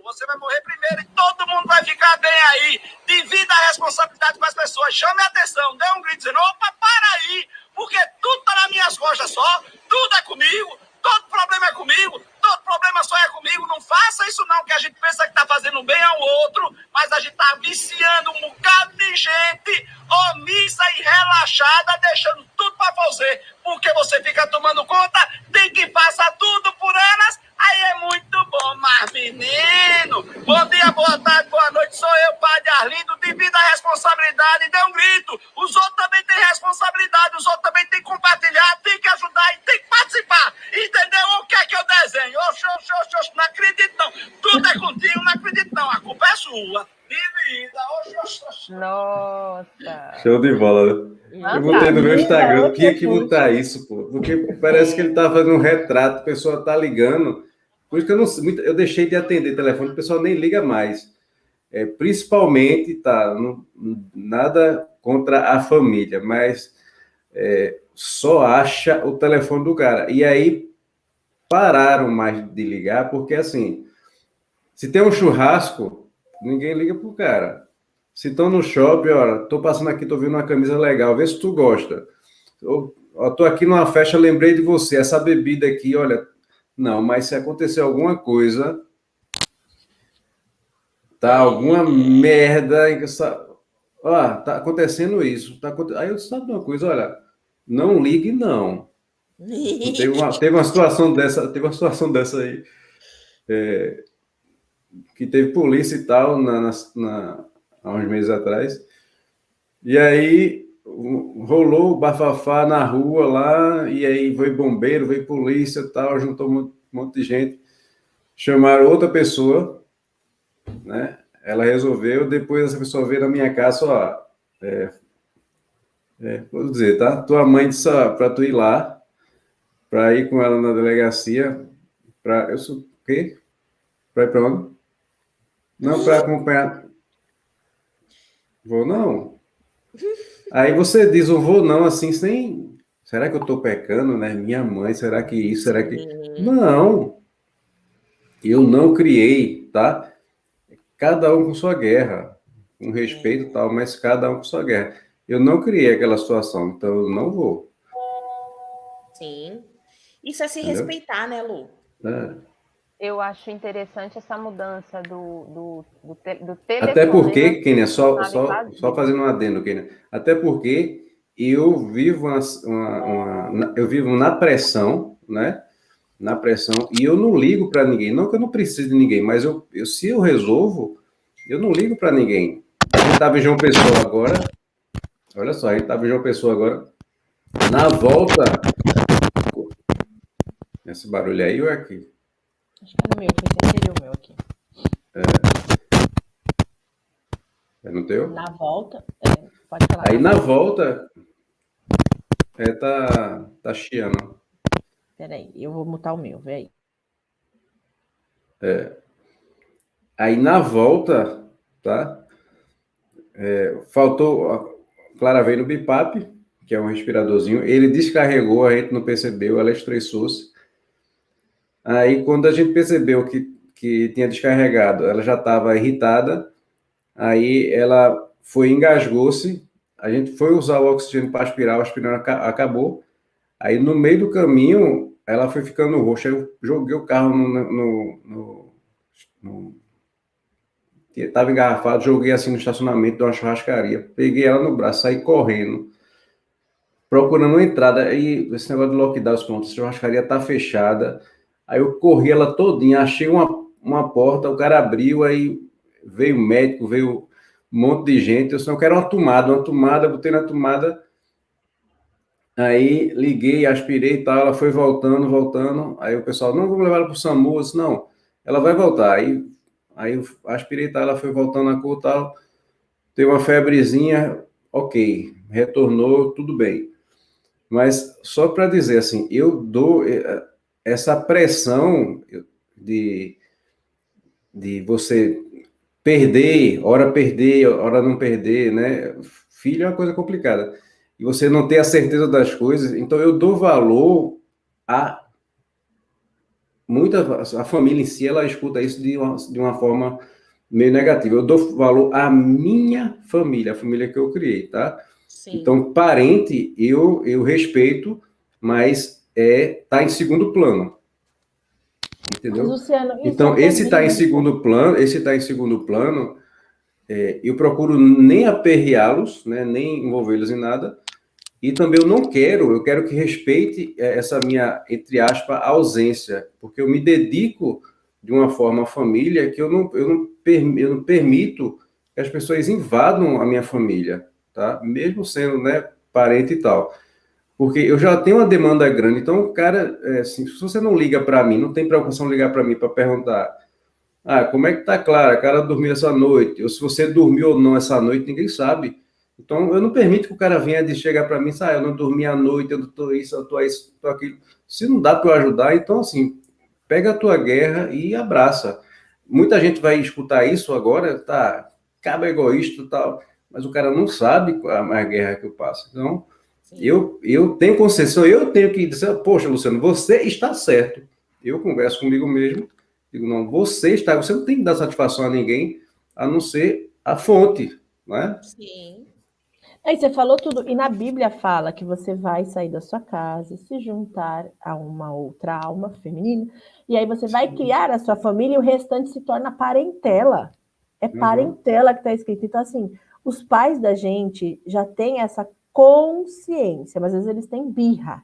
e todo mundo vai ficar bem aí. Divida a responsabilidade com as pessoas, chame a atenção, dê um grito dizendo, opa, para aí, porque tudo tá nas minhas costas só, tudo é comigo, todo problema é comigo, todo problema só é comigo, não faça isso não, que a gente pensa que tá fazendo bem ao outro, mas a gente tá viciando um bocado de gente omissa e relaxada, deixando tudo para fazer, porque você fica tomando conta, tem que passar tudo por elas, aí é muito bom, mas menino, bom dia, boa tarde, boa noite, sou eu, Padre Arlindo, divida a responsabilidade, dê um grito, os outros também têm responsabilidade, os outros também têm que compartilhar, tem que ajudar e tem que participar, entendeu? O que é que eu desenho? Oxe, não acredito não, tudo é contigo, não acredito não, a culpa é sua. Nossa. Show de bola. Eu botei no meu Instagram, eu tinha que botar isso, pô, porque parece que ele tá fazendo um retrato, a pessoa tá ligando, por isso que eu deixei de atender telefone, o pessoal nem liga mais. Principalmente, nada contra a família, mas só acha o telefone do cara. E aí pararam mais de ligar, porque assim, se tem um churrasco, ninguém liga pro cara. Se estão no shopping, olha, tô passando aqui, tô vendo uma camisa legal, vê se tu gosta. Tô aqui numa festa, lembrei de você, essa bebida aqui, olha, não, mas se acontecer alguma coisa, tá alguma merda em que tá acontecendo isso. Aí eu disse, sabe uma coisa, olha, não ligue, não. Teve uma situação dessa aí, que teve polícia e tal, há uns meses atrás, e aí rolou o bafafá na rua lá, e aí veio bombeiro, veio polícia e tal, juntou um monte de gente, chamaram outra pessoa, né? Ela resolveu, depois essa pessoa veio na minha casa, ó, vou dizer, tá? Tua mãe disse para tu ir lá, para ir com ela na delegacia, eu sou o quê? Para ir para onde? Não, para acompanhar. Vou não. Aí você diz, eu vou não, assim, sem... Será que eu estou pecando, né? Minha mãe, será que isso, será que... Não. Eu não criei, tá? Cada um com sua guerra, com respeito e tal, mas cada um com sua guerra. Eu não criei aquela situação, então eu não vou. Sim. Isso é se Entendeu? respeitar, né, Lu? Eu acho interessante essa mudança do telefone. Até porque, Kênia, só fazendo um adendo, Kênia, até porque eu vivo eu vivo na pressão, né? Na pressão, e eu não ligo para ninguém. Não que eu não precise de ninguém, mas se eu resolvo, eu não ligo para ninguém. A gente estava em João Pessoa agora. Olha só, a gente estava em João Pessoa agora. Na volta. Esse barulho aí ou é aqui? Acho que é no meu, foi sem querer o meu aqui. É no teu? Na volta, pode falar. Aí na volta, tá chiando. Peraí, eu vou mutar o meu, vê aí. Aí na volta, tá? Faltou, a Clara veio no BIPAP, que é um respiradorzinho, ele descarregou, a gente não percebeu, ela estressou-se. Aí quando a gente percebeu que tinha descarregado, ela já estava irritada, aí ela engasgou-se, a gente foi usar o oxigênio para aspirar, o aspirina acabou, aí no meio do caminho ela foi ficando roxa, eu joguei o carro estava engarrafado, joguei assim no estacionamento de uma churrascaria, peguei ela no braço, saí correndo, procurando uma entrada, aí esse negócio de lockdown, pronto, a churrascaria tá fechada, aí eu corri ela todinha, achei uma porta, o cara abriu, aí veio o médico, veio um monte de gente, eu só quero uma tomada, botei na tomada, aí liguei, aspirei e tal, ela foi voltando, aí o pessoal, não, vamos levar ela pro SAMU, eu disse, não, ela vai voltar, aí eu aspirei, tá, ela foi voltando a cor, tal, teve uma febrezinha, ok, retornou, tudo bem. Mas só para dizer assim, eu dou essa pressão de você perder, hora não perder, né? Filho é uma coisa complicada. E você não ter a certeza das coisas, então eu dou valor a a família em si, ela escuta isso de uma forma meio negativa. Eu dou valor à minha família, a família que eu criei, tá? Sim. Então, parente, eu respeito, mas tá em segundo plano. Entendeu? Mas, Luciano, então, esse está em segundo plano, eu procuro nem aperreá-los, né, nem envolvê-los em nada, e também eu quero que respeite essa minha, entre aspas, ausência, porque eu me dedico de uma forma à família que eu não permito que as pessoas invadam a minha família, tá? Mesmo sendo, né, parente e tal. Porque eu já tenho uma demanda grande, então, cara, assim, se você não liga para mim, não tem preocupação ligar para mim para perguntar, como é que tá, Clara? A cara dormiu essa noite, ou se você dormiu ou não essa noite, ninguém sabe. Então, eu não permito que o cara venha de chegar para mim e eu não dormi à noite, eu não tô isso, eu tô isso, tô aquilo. Se não dá para eu ajudar, então, assim, pega a tua guerra e abraça. Muita gente vai escutar isso agora, tá, cabo egoísta e tal, mas o cara não sabe a guerra que eu passo. Então, eu tenho concessão, eu tenho que dizer, poxa, Luciano, você está certo. Eu converso comigo mesmo, digo, não, você não tem que dar satisfação a ninguém, a não ser a fonte, não é? Sim. Aí você falou tudo, e na Bíblia fala que você vai sair da sua casa, se juntar a uma outra alma feminina, e aí você vai criar a sua família e o restante se torna parentela. é parentela que está escrito. Então, assim, os pais da gente já têm essa consciência, mas às vezes eles têm birra.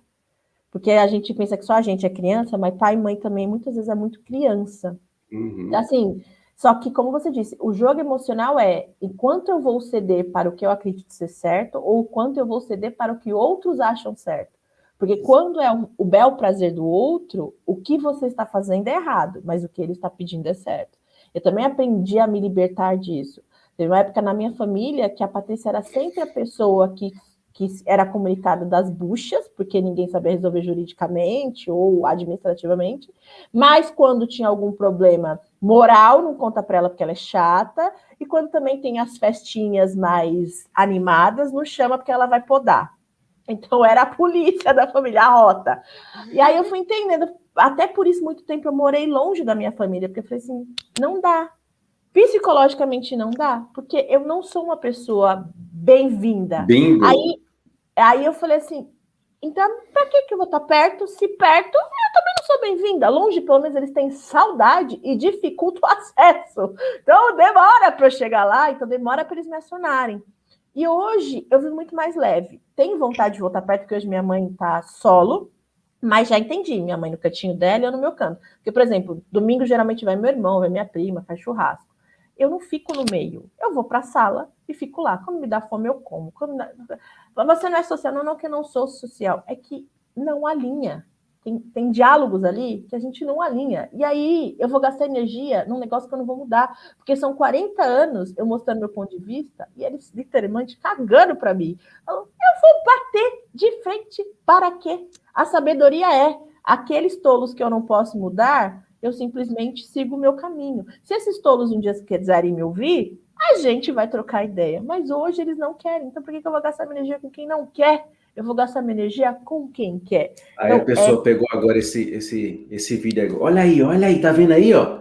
Porque a gente pensa que só a gente é criança, mas pai e mãe também muitas vezes é muito criança. Assim, só que, como você disse, o jogo emocional é enquanto eu vou ceder para o que eu acredito ser certo ou quanto eu vou ceder para o que outros acham certo. Porque quando é o bel prazer do outro, o que você está fazendo é errado, mas o que ele está pedindo é certo. Eu também aprendi a me libertar disso. Teve uma época na minha família que a Patrícia era sempre a pessoa que era comunicada das buchas, porque ninguém sabia resolver juridicamente ou administrativamente, mas quando tinha algum problema moral, não conta para ela porque ela é chata, e quando também tem as festinhas mais animadas, não chama porque ela vai podar. Então era a polícia da família, a rota. E aí eu fui entendendo, até por isso muito tempo eu morei longe da minha família, porque eu falei assim, não dá. Psicologicamente não dá, porque eu não sou uma pessoa bem-vinda. Aí eu falei assim, então para que eu vou estar perto? Se perto, eu também não sou bem-vinda. Longe, pelo menos, eles têm saudade e dificulta o acesso. Então demora para eu chegar lá, então demora para eles me acionarem. E hoje eu vivo muito mais leve. Tenho vontade de voltar perto, porque hoje minha mãe está solo, mas já entendi, minha mãe no cantinho dela e eu no meu canto. Porque, por exemplo, domingo geralmente vai meu irmão, vai minha prima, faz churrasco. Eu não fico no meio. Eu vou para a sala e fico lá. Quando me dá fome, eu como. Você não é social? Não, que eu não sou social. É que não alinha. Tem diálogos ali que a gente não alinha. E aí eu vou gastar energia num negócio que eu não vou mudar. Porque são 40 anos eu mostrando meu ponto de vista e eles literalmente cagando para mim. Eu vou bater de frente para quê? A sabedoria é aqueles tolos que eu não posso mudar, eu simplesmente sigo o meu caminho. Se esses tolos um dia quiserem me ouvir, a gente vai trocar ideia. Mas hoje eles não querem. Então por que eu vou gastar minha energia com quem não quer? Eu vou gastar minha energia com quem quer. Aí então, a pessoa pegou agora esse vídeo aí. Olha aí, tá vendo aí, ó?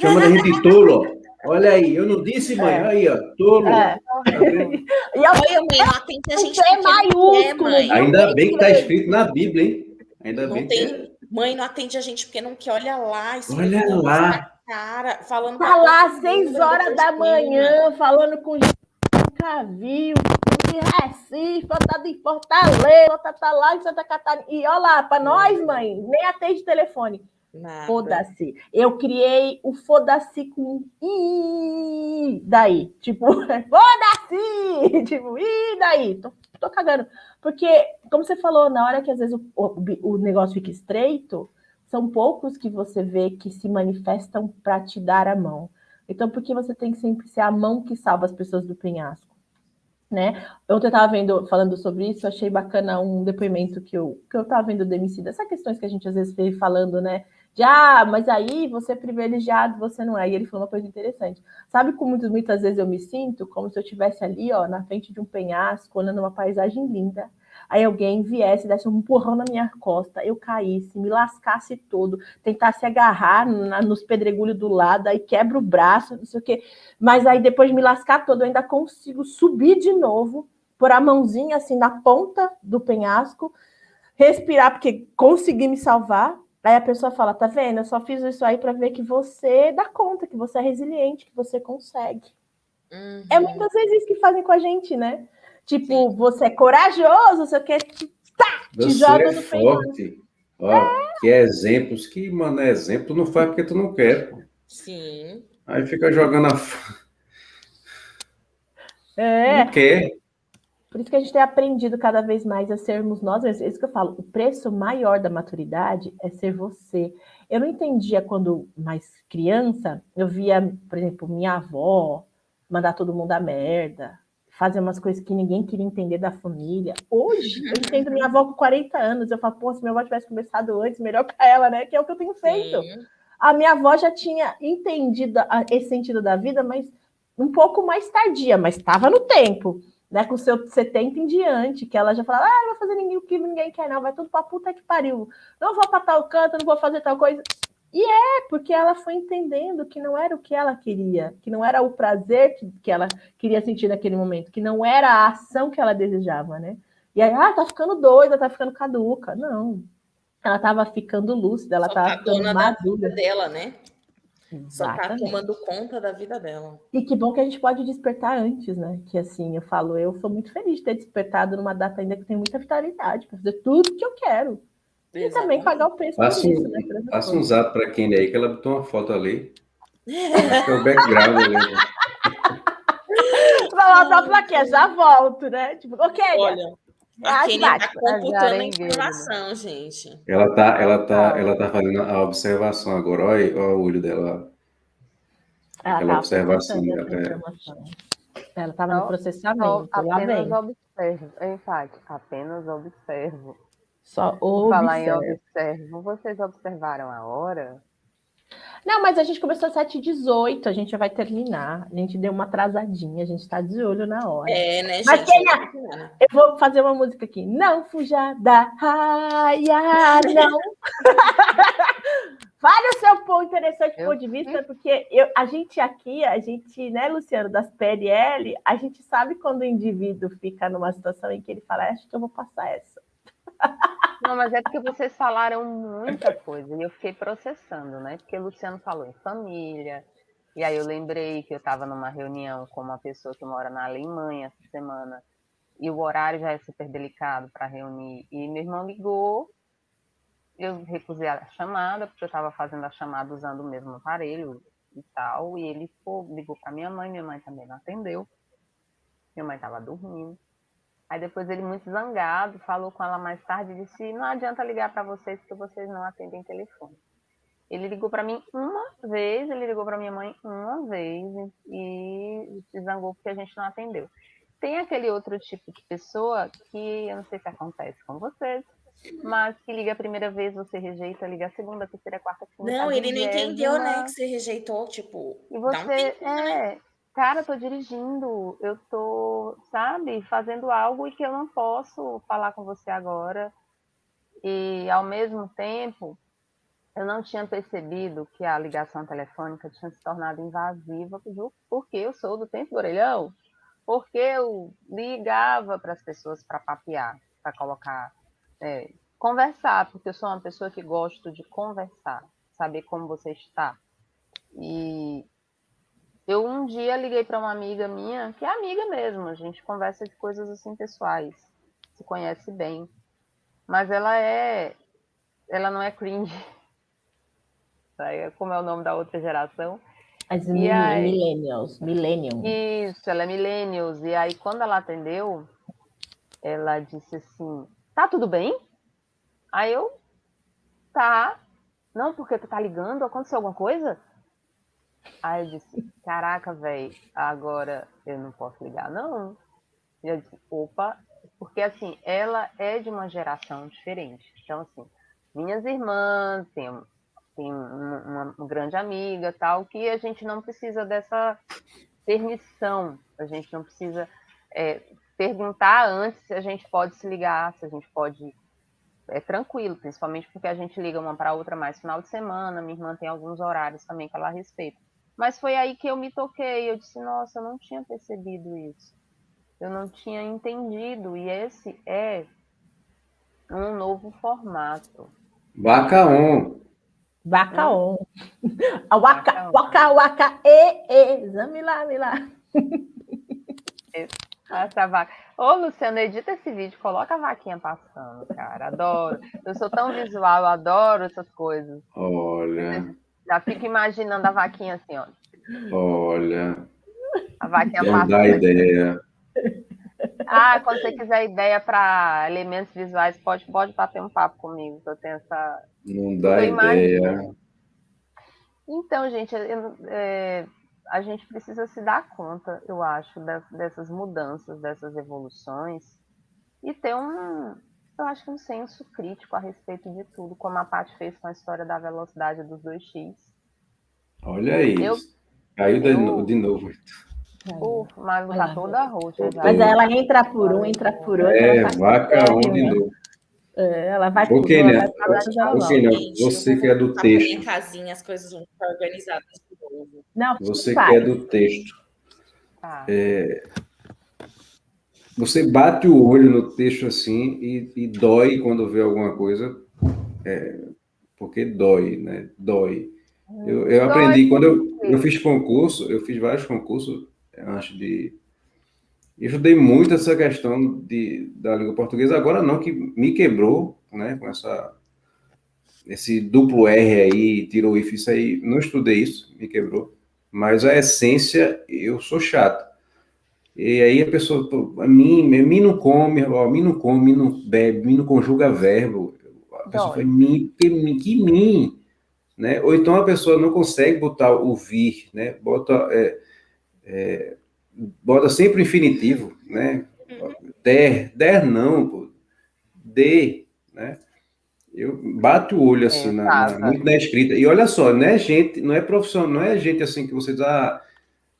Chamando a gente de tolo, ó. Olha aí, eu não disse, mãe, aí, ó, tolo. Tá e olha, mãe, não atende a gente porque maiúsculo, não quer, mãe. Ainda bem que tá escrito na Bíblia, hein? Ainda não bem tem, que... Mãe, não atende a gente porque não quer, olha lá. Olha lá. Cara, falando tá lá às 6 horas da manhã, falando com gente que nunca viu, de Recife, tá de Fortaleza, tá lá em Santa Catarina. E olha lá, pra nós, mãe, nem atende telefone. Foda-se. Eu criei o foda-se com i daí. Tipo, foda-se! Tipo, e daí? Tô cagando. Porque, como você falou, na hora que às vezes o negócio fica estreito, são poucos que você vê que se manifestam para te dar a mão. Então, por que você tem que sempre ser a mão que salva as pessoas do penhasco? Né? Ontem eu estava falando sobre isso, achei bacana um depoimento que eu estava vendo do Emicida, essas questões que a gente às vezes vê falando, né? De, mas aí você é privilegiado, você não é. E ele falou uma coisa interessante. Sabe como muitas vezes eu me sinto? Como se eu estivesse ali, ó, na frente de um penhasco, olhando uma paisagem linda. Aí alguém viesse, desse um empurrão na minha costa, eu caísse, me lascasse todo, tentasse agarrar nos pedregulhos do lado, aí quebra o braço, não sei o quê. Mas aí depois de me lascar todo, eu ainda consigo subir de novo, pôr a mãozinha assim na ponta do penhasco, respirar, porque consegui me salvar. Aí a pessoa fala, tá vendo? Eu só fiz isso aí para ver que você dá conta, que você é resiliente, que você consegue. Uhum. É muitas vezes isso que fazem com a gente, né? Tipo, sim, você é corajoso, você quer te joga no forte. Ó, que exemplos, que, mano, exemplo não faz porque tu não quer. Pô. Sim. Aí fica jogando a... Não quer. Por isso que a gente tem aprendido cada vez mais a sermos nós. É isso que eu falo. O preço maior da maturidade é ser você. Eu não entendia quando, mais criança, eu via, por exemplo, minha avó mandar todo mundo a merda, fazer umas coisas que ninguém queria entender da família. Hoje, eu entendo minha avó com 40 anos. Eu falo, pô, se minha avó tivesse começado antes, melhor para ela, né? Que é o que eu tenho feito. Sim. A minha avó já tinha entendido esse sentido da vida, mas um pouco mais tardia, mas estava no tempo. Né, com o seu 70 em diante, que ela já fala, não vou fazer o que ninguém quer, não, vai tudo pra puta que pariu. Não vou pra tal canto, não vou fazer tal coisa. E porque ela foi entendendo que não era o que ela queria, que não era o prazer que ela queria sentir naquele momento, que não era a ação que ela desejava, né? E aí, tá ficando doida, tá ficando caduca. Não. Ela tava ficando lúcida, ela tava ficando madura dela, né? Só tá Exatamente. tomando conta da vida dela. E que bom que a gente pode despertar antes, né? Que assim, eu sou muito feliz de ter despertado numa data ainda que tem muita vitalidade, para fazer tudo que eu quero. E também pagar o preço por isso, né? Passa um zap para quem aí, que ela botou uma foto ali. Acho que é o background ali. Vai voltar pra quê? Já volto, né? Tipo, ok. Olha, a Kenny tá computando a informação, gente. Ela tá fazendo a observação agora. Olha o olho dela. Aquela observação. Ela estava no processamento. Apenas observo. Enfático, apenas observo. Só observo. Falar em observo. Vocês observaram a hora? Não, mas a gente começou às 7h18, a gente já vai terminar. A gente deu uma atrasadinha, a gente está de olho na hora. Né, mas, gente? Kênia, eu vou fazer uma música aqui. Não fuja da raia, não. Fale o seu ponto interessante ponto de vista, porque a gente, né, Luciano, das PLL, a gente sabe quando o indivíduo fica numa situação em que ele fala, acho que eu vou passar essa. Não, mas é porque vocês falaram muita coisa e eu fiquei processando, né? Porque o Luciano falou em família, e aí eu lembrei que eu estava numa reunião com uma pessoa que mora na Alemanha essa semana, e o horário já é super delicado para reunir, e meu irmão ligou, eu recusei a chamada, porque eu estava fazendo a chamada usando o mesmo aparelho e tal, e ele ligou para minha mãe também não atendeu, minha mãe estava dormindo. Aí depois ele, muito zangado, falou com ela mais tarde e disse, não adianta ligar para vocês porque vocês não atendem telefone. Ele ligou para mim uma vez, ele ligou para minha mãe uma vez e se zangou porque a gente não atendeu. Tem aquele outro tipo de pessoa que, eu não sei se acontece com vocês, mas que liga a primeira vez, você rejeita, liga a segunda, terceira, quarta, quinta. Não, ele não entendeu, né, que você rejeitou, tipo, e você, né? Cara, eu tô dirigindo, eu tô, sabe, fazendo algo e que eu não posso falar com você agora. E, ao mesmo tempo, eu não tinha percebido que a ligação telefônica tinha se tornado invasiva, porque eu sou do tempo do orelhão, porque eu ligava para as pessoas para papear, para colocar, conversar, porque eu sou uma pessoa que gosto de conversar, saber como você está. E eu um dia liguei para uma amiga minha, que é amiga mesmo, a gente conversa de coisas assim pessoais, se conhece bem, mas ela não é cringe, como é o nome da outra geração. As millennials. Isso, ela é millennials, e aí quando ela atendeu, ela disse assim, tá tudo bem? Aí eu, tá, não, porque tu tá ligando, aconteceu alguma coisa? Aí eu disse, caraca, velho, agora eu não posso ligar, não. E eu disse, opa, porque assim, ela é de uma geração diferente. Então, assim, minhas irmãs, tem uma grande amiga, tal, que a gente não precisa dessa permissão, a gente não precisa perguntar antes se a gente pode se ligar, se a gente pode... É tranquilo, principalmente porque a gente liga uma para a outra mais final de semana, minha irmã tem alguns horários também que ela respeita. Mas foi aí que eu me toquei, eu disse, nossa, eu não tinha percebido isso. Eu não tinha entendido, e esse é um novo formato. Vaca on. Waka, zamilá. Essa vaca. Ô, Luciano, edita esse vídeo, coloca a vaquinha passando, cara. Adoro. Eu sou tão visual, eu adoro essas coisas. Olha. Já fico imaginando a vaquinha assim, ó. Olha. A vaquinha passando. Dá ideia. Quando você quiser ideia para elementos visuais, pode bater um papo comigo, que eu tenho essa... Não dá ideia. Então, gente, a gente precisa se dar conta, eu acho, dessas mudanças, dessas evoluções, e ter eu acho que um senso crítico a respeito de tudo, como a Paty fez com a história da velocidade dos 2x. Olha isso. Caiu de novo. Mas tá toda roxa já. Mas ela entra por um, vaca on de novo. Ela vai por você que é do texto. Minha casinha, as coisas vão ficar organizadas de novo. Não, você que é do texto. Você bate o olho no texto assim e dói quando vê alguma coisa, porque dói, né? Dói. Eu aprendi, quando eu fiz concurso, eu fiz vários concursos antes de... Eu estudei muito essa questão da língua portuguesa, agora não, que me quebrou, né, com esse duplo R aí, tirou if, isso aí, não estudei isso, me quebrou. Mas a essência, eu sou chato. E aí a pessoa, mim não come, mim não come, mim não bebe, mim não conjuga verbo. A pessoa fala, que mim, né? Ou então a pessoa não consegue botar o vir, né? Bota sempre o infinitivo, né? Der não, pô. De, né? Eu bato o olho assim, muito na escrita. E olha só, não é gente, não é profissional, não é gente assim que você diz,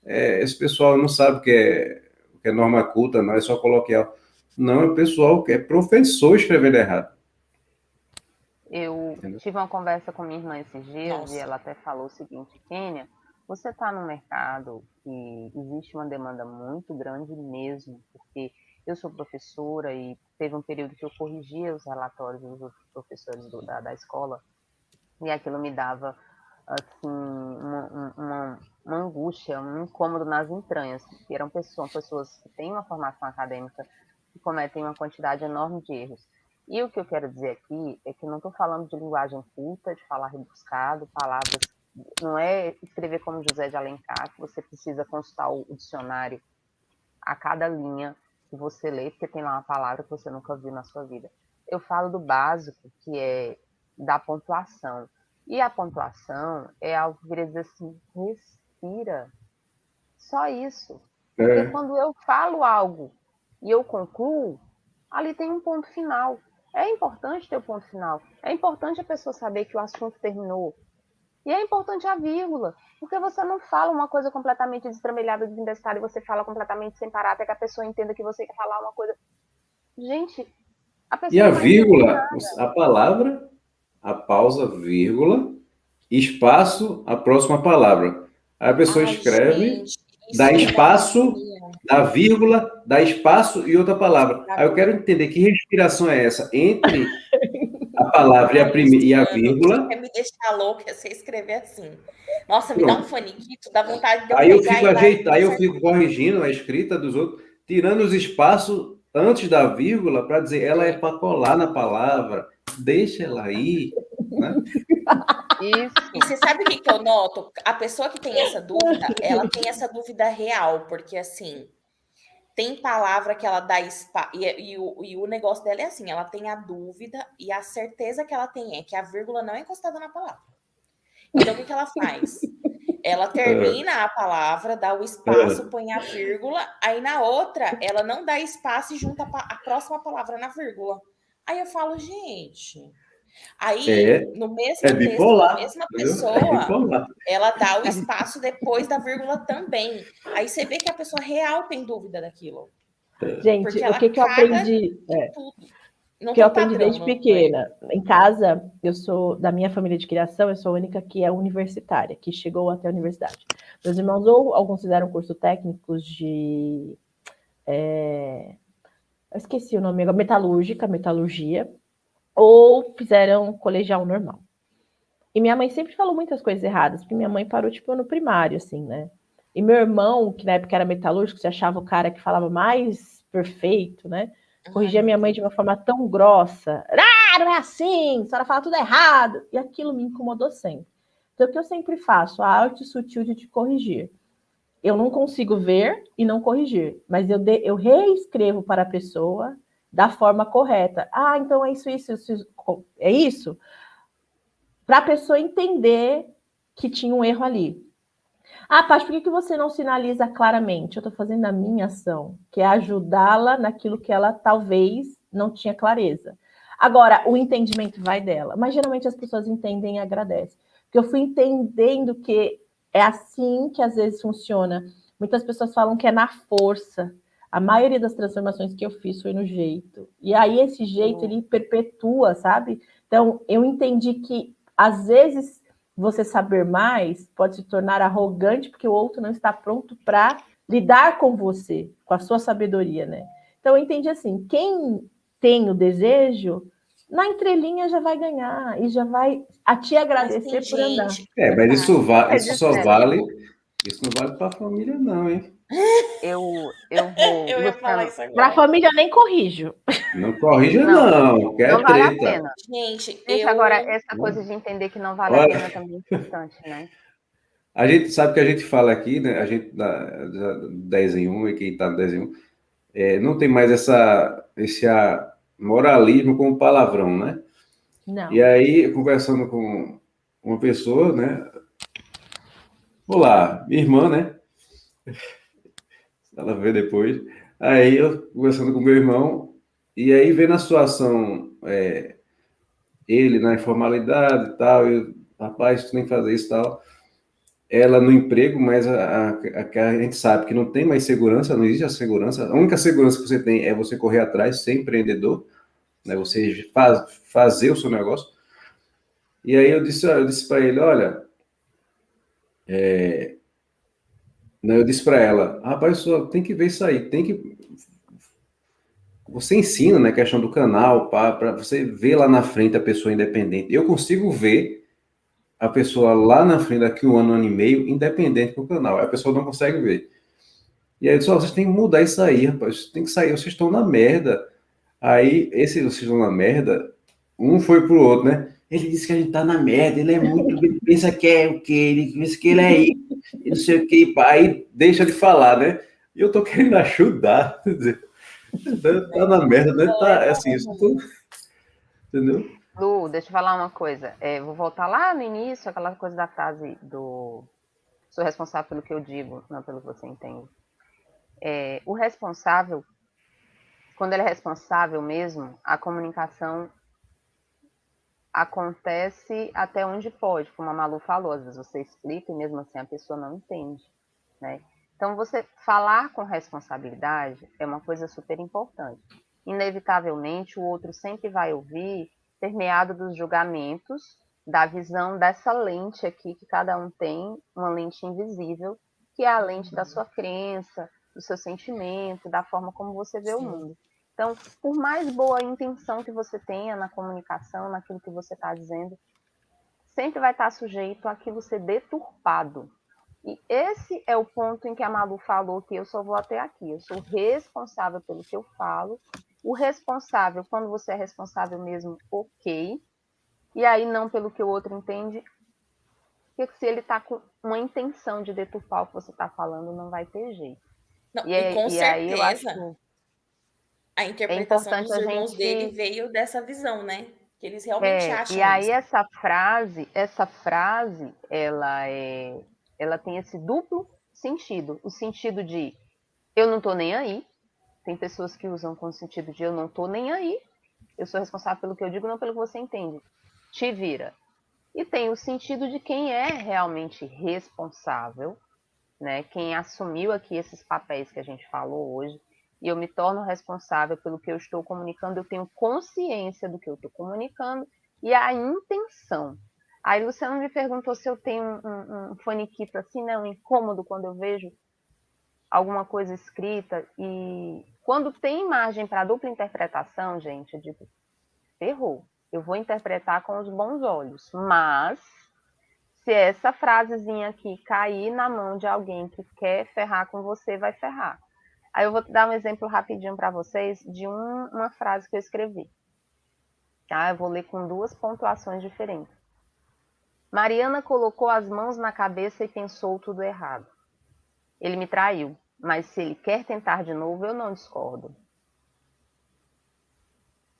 esse pessoal não sabe o que é norma culta, não, é só coloquial. Não, é o pessoal que é professor escrevendo errado. Eu tive uma conversa com minha irmã esses dias. Nossa. E ela até falou o seguinte: Kênia, você está no mercado que existe uma demanda muito grande mesmo, porque eu sou professora e teve um período que eu corrigia os relatórios dos outros professores da escola, e aquilo me dava assim uma angústia, um incômodo nas entranhas, porque eram pessoas que têm uma formação acadêmica que cometem uma quantidade enorme de erros. E o que eu quero dizer aqui é que não estou falando de linguagem culta, de falar rebuscado, palavras. Não é escrever como José de Alencar, que você precisa consultar o dicionário a cada linha que você lê, porque tem lá uma palavra que você nunca viu na sua vida. Eu falo do básico, que é da pontuação. E a pontuação é algo que queria dizer assim, respira. Só isso. Porque quando eu falo algo e eu concluo, ali tem um ponto final. É importante ter o ponto final. É importante a pessoa saber que o assunto terminou. E é importante a vírgula, porque você não fala uma coisa completamente destramelhada, desembestada, e você fala completamente sem parar, até que a pessoa entenda que você quer falar uma coisa. Gente, a pessoa E a não vai vírgula, a palavra, a pausa, vírgula, espaço, a próxima palavra. Aí a pessoa escreve, gente, dá espaço, dá vírgula, dá espaço e outra palavra. Aí eu quero entender que respiração é essa entre a palavra e a vírgula. Você quer me deixar louca você escrever assim. Nossa, me dá um faniquito, dá vontade de eu Aí eu pegar fico ajeitando, aí eu fico corrigindo a escrita dos outros, tirando os espaços antes da vírgula para dizer ela é para colar na palavra, deixa ela aí, né? Isso. E você sabe o que eu noto? A pessoa que tem essa dúvida, ela tem essa dúvida real, porque assim, tem palavra que ela dá espaço, e o negócio dela é assim, ela tem a dúvida e a certeza que ela tem é que a vírgula não é encostada na palavra. Então, o que ela faz? Ela termina a palavra, dá o espaço, põe a vírgula, aí na outra, ela não dá espaço e junta a próxima palavra na vírgula. Aí eu falo, gente... Aí, no mesmo texto, a mesma pessoa, ela dá o espaço depois da vírgula também. Aí você vê que a pessoa real tem dúvida daquilo. Gente, porque o que eu aprendi? Que eu aprendi desde pequena. Em casa, eu sou, da minha família de criação, eu sou a única que é universitária, que chegou até a universidade. Meus irmãos, ou alguns fizeram curso técnicos de... eu esqueci o nome agora, metalurgia, ou fizeram colegial normal. E minha mãe sempre falou muitas coisas erradas, porque minha mãe parou, tipo, no primário, assim, né? E meu irmão, que na época era metalúrgico, você achava o cara que falava mais perfeito, né? Corrigia minha mãe de uma forma tão grossa. Não é assim, a senhora fala tudo errado. E aquilo me incomodou sempre. Então, o que eu sempre faço? A arte sutil de te corrigir. Eu não consigo ver e não corrigir, mas eu reescrevo para a pessoa da forma correta. Então é isso. É isso? Para a pessoa entender que tinha um erro ali. Paty, por que você não sinaliza claramente? Eu estou fazendo a minha ação, que é ajudá-la naquilo que ela talvez não tinha clareza. Agora, o entendimento vai dela. Mas geralmente as pessoas entendem e agradecem. Porque eu fui entendendo que é assim que às vezes funciona. Muitas pessoas falam que é na força. A maioria das transformações que eu fiz foi no jeito. E aí esse jeito, ele perpetua, sabe? Então, eu entendi que, às vezes, você saber mais pode se tornar arrogante porque o outro não está pronto para lidar com você, com a sua sabedoria, né? Então, eu entendi assim, quem tem o desejo, na entrelinha já vai ganhar e já vai a te agradecer por andar. Mas isso só vale, isso não vale para a família, não, hein? Eu vou. Eu ia falar isso agora. Para a família nem corrijo. Não corrija, não. Quer não vale a treta. pena. Gente, agora, essa coisa de entender que não vale a pena também é importante, né? A gente sabe que a gente fala aqui, né? A gente dá 10 em 1 e quem está 10 em 1, não tem mais esse moralismo com palavrão, né? Não. E aí, conversando com uma pessoa, né? Olá, minha irmã, né? Ela vê depois. Aí eu conversando com meu irmão, e aí vendo a situação, ele na informalidade e tal, rapaz, tu tem que fazer isso e tal. Ela no emprego, mas a gente sabe que não tem mais segurança, não existe a segurança. A única segurança que você tem é você correr atrás, ser empreendedor, né? Você fazer o seu negócio. E aí eu disse para ele, olha, eu disse para ela, rapaz, só tem que ver isso aí, você ensina, né, a questão do canal, para você ver lá na frente a pessoa independente. Eu consigo ver a pessoa lá na frente, daqui 1 ano e meio, independente do canal. A pessoa não consegue ver. E aí, vocês têm que mudar isso aí, rapaz. Tem que sair, vocês estão na merda. Aí, vocês estão na merda, um foi pro outro, né? Ele disse que a gente tá na merda, ele é muito, ele pensa que é o quê? Ele pensa que ele é isso, e não sei o quê. Aí deixa de falar, né? E eu tô querendo ajudar, quer dizer, tá na merda, né? Tá, assim, isso tudo, entendeu? Lu, deixa eu falar uma coisa. Vou voltar lá no início, aquela coisa da frase do sou responsável pelo que eu digo, não pelo que você entende. O responsável, quando ele é responsável mesmo, a comunicação acontece até onde pode, como a Malu falou, às vezes você explica e mesmo assim a pessoa não entende, né? Então, você falar com responsabilidade é uma coisa super importante. Inevitavelmente, o outro sempre vai ouvir, permeado dos julgamentos, da visão dessa lente aqui, que cada um tem, uma lente invisível, que é a lente da sua crença, do seu sentimento, da forma como você vê o mundo. Então, por mais boa intenção que você tenha na comunicação, naquilo que você está dizendo, sempre vai estar sujeito àquilo ser deturpado. E esse é o ponto em que a Malu falou que eu só vou até aqui. Eu sou responsável pelo que eu falo. O responsável, quando você é responsável mesmo, ok. E aí não pelo que o outro entende. Porque se ele está com uma intenção de deturpar o que você está falando, não vai ter jeito. Não, com certeza, aí eu acho a interpretação dos irmãos dele veio dessa visão, né? Que eles realmente acham e aí isso. essa frase, ela tem esse duplo sentido. O sentido de eu não tô nem aí. Tem pessoas que usam com o sentido de eu não tô nem aí. Eu sou responsável pelo que eu digo, não pelo que você entende. Te vira. E tem o sentido de quem é realmente responsável, né? Quem assumiu aqui esses papéis que a gente falou hoje, e eu me torno responsável pelo que eu estou comunicando, eu tenho consciência do que eu estou comunicando e a intenção. Aí Luciano me perguntou se eu tenho um faniquito assim, né, um incômodo quando eu vejo alguma coisa escrita, e quando tem margem para dupla interpretação, gente, eu digo, ferrou. Eu vou interpretar com os bons olhos, mas se essa frasezinha aqui cair na mão de alguém que quer ferrar com você, vai ferrar. Aí eu vou dar um exemplo rapidinho para vocês de uma frase que eu escrevi. Tá? Eu vou ler com 2 pontuações diferentes. Mariana colocou as mãos na cabeça e pensou tudo errado. Ele me traiu, mas se ele quer tentar de novo, eu não discordo.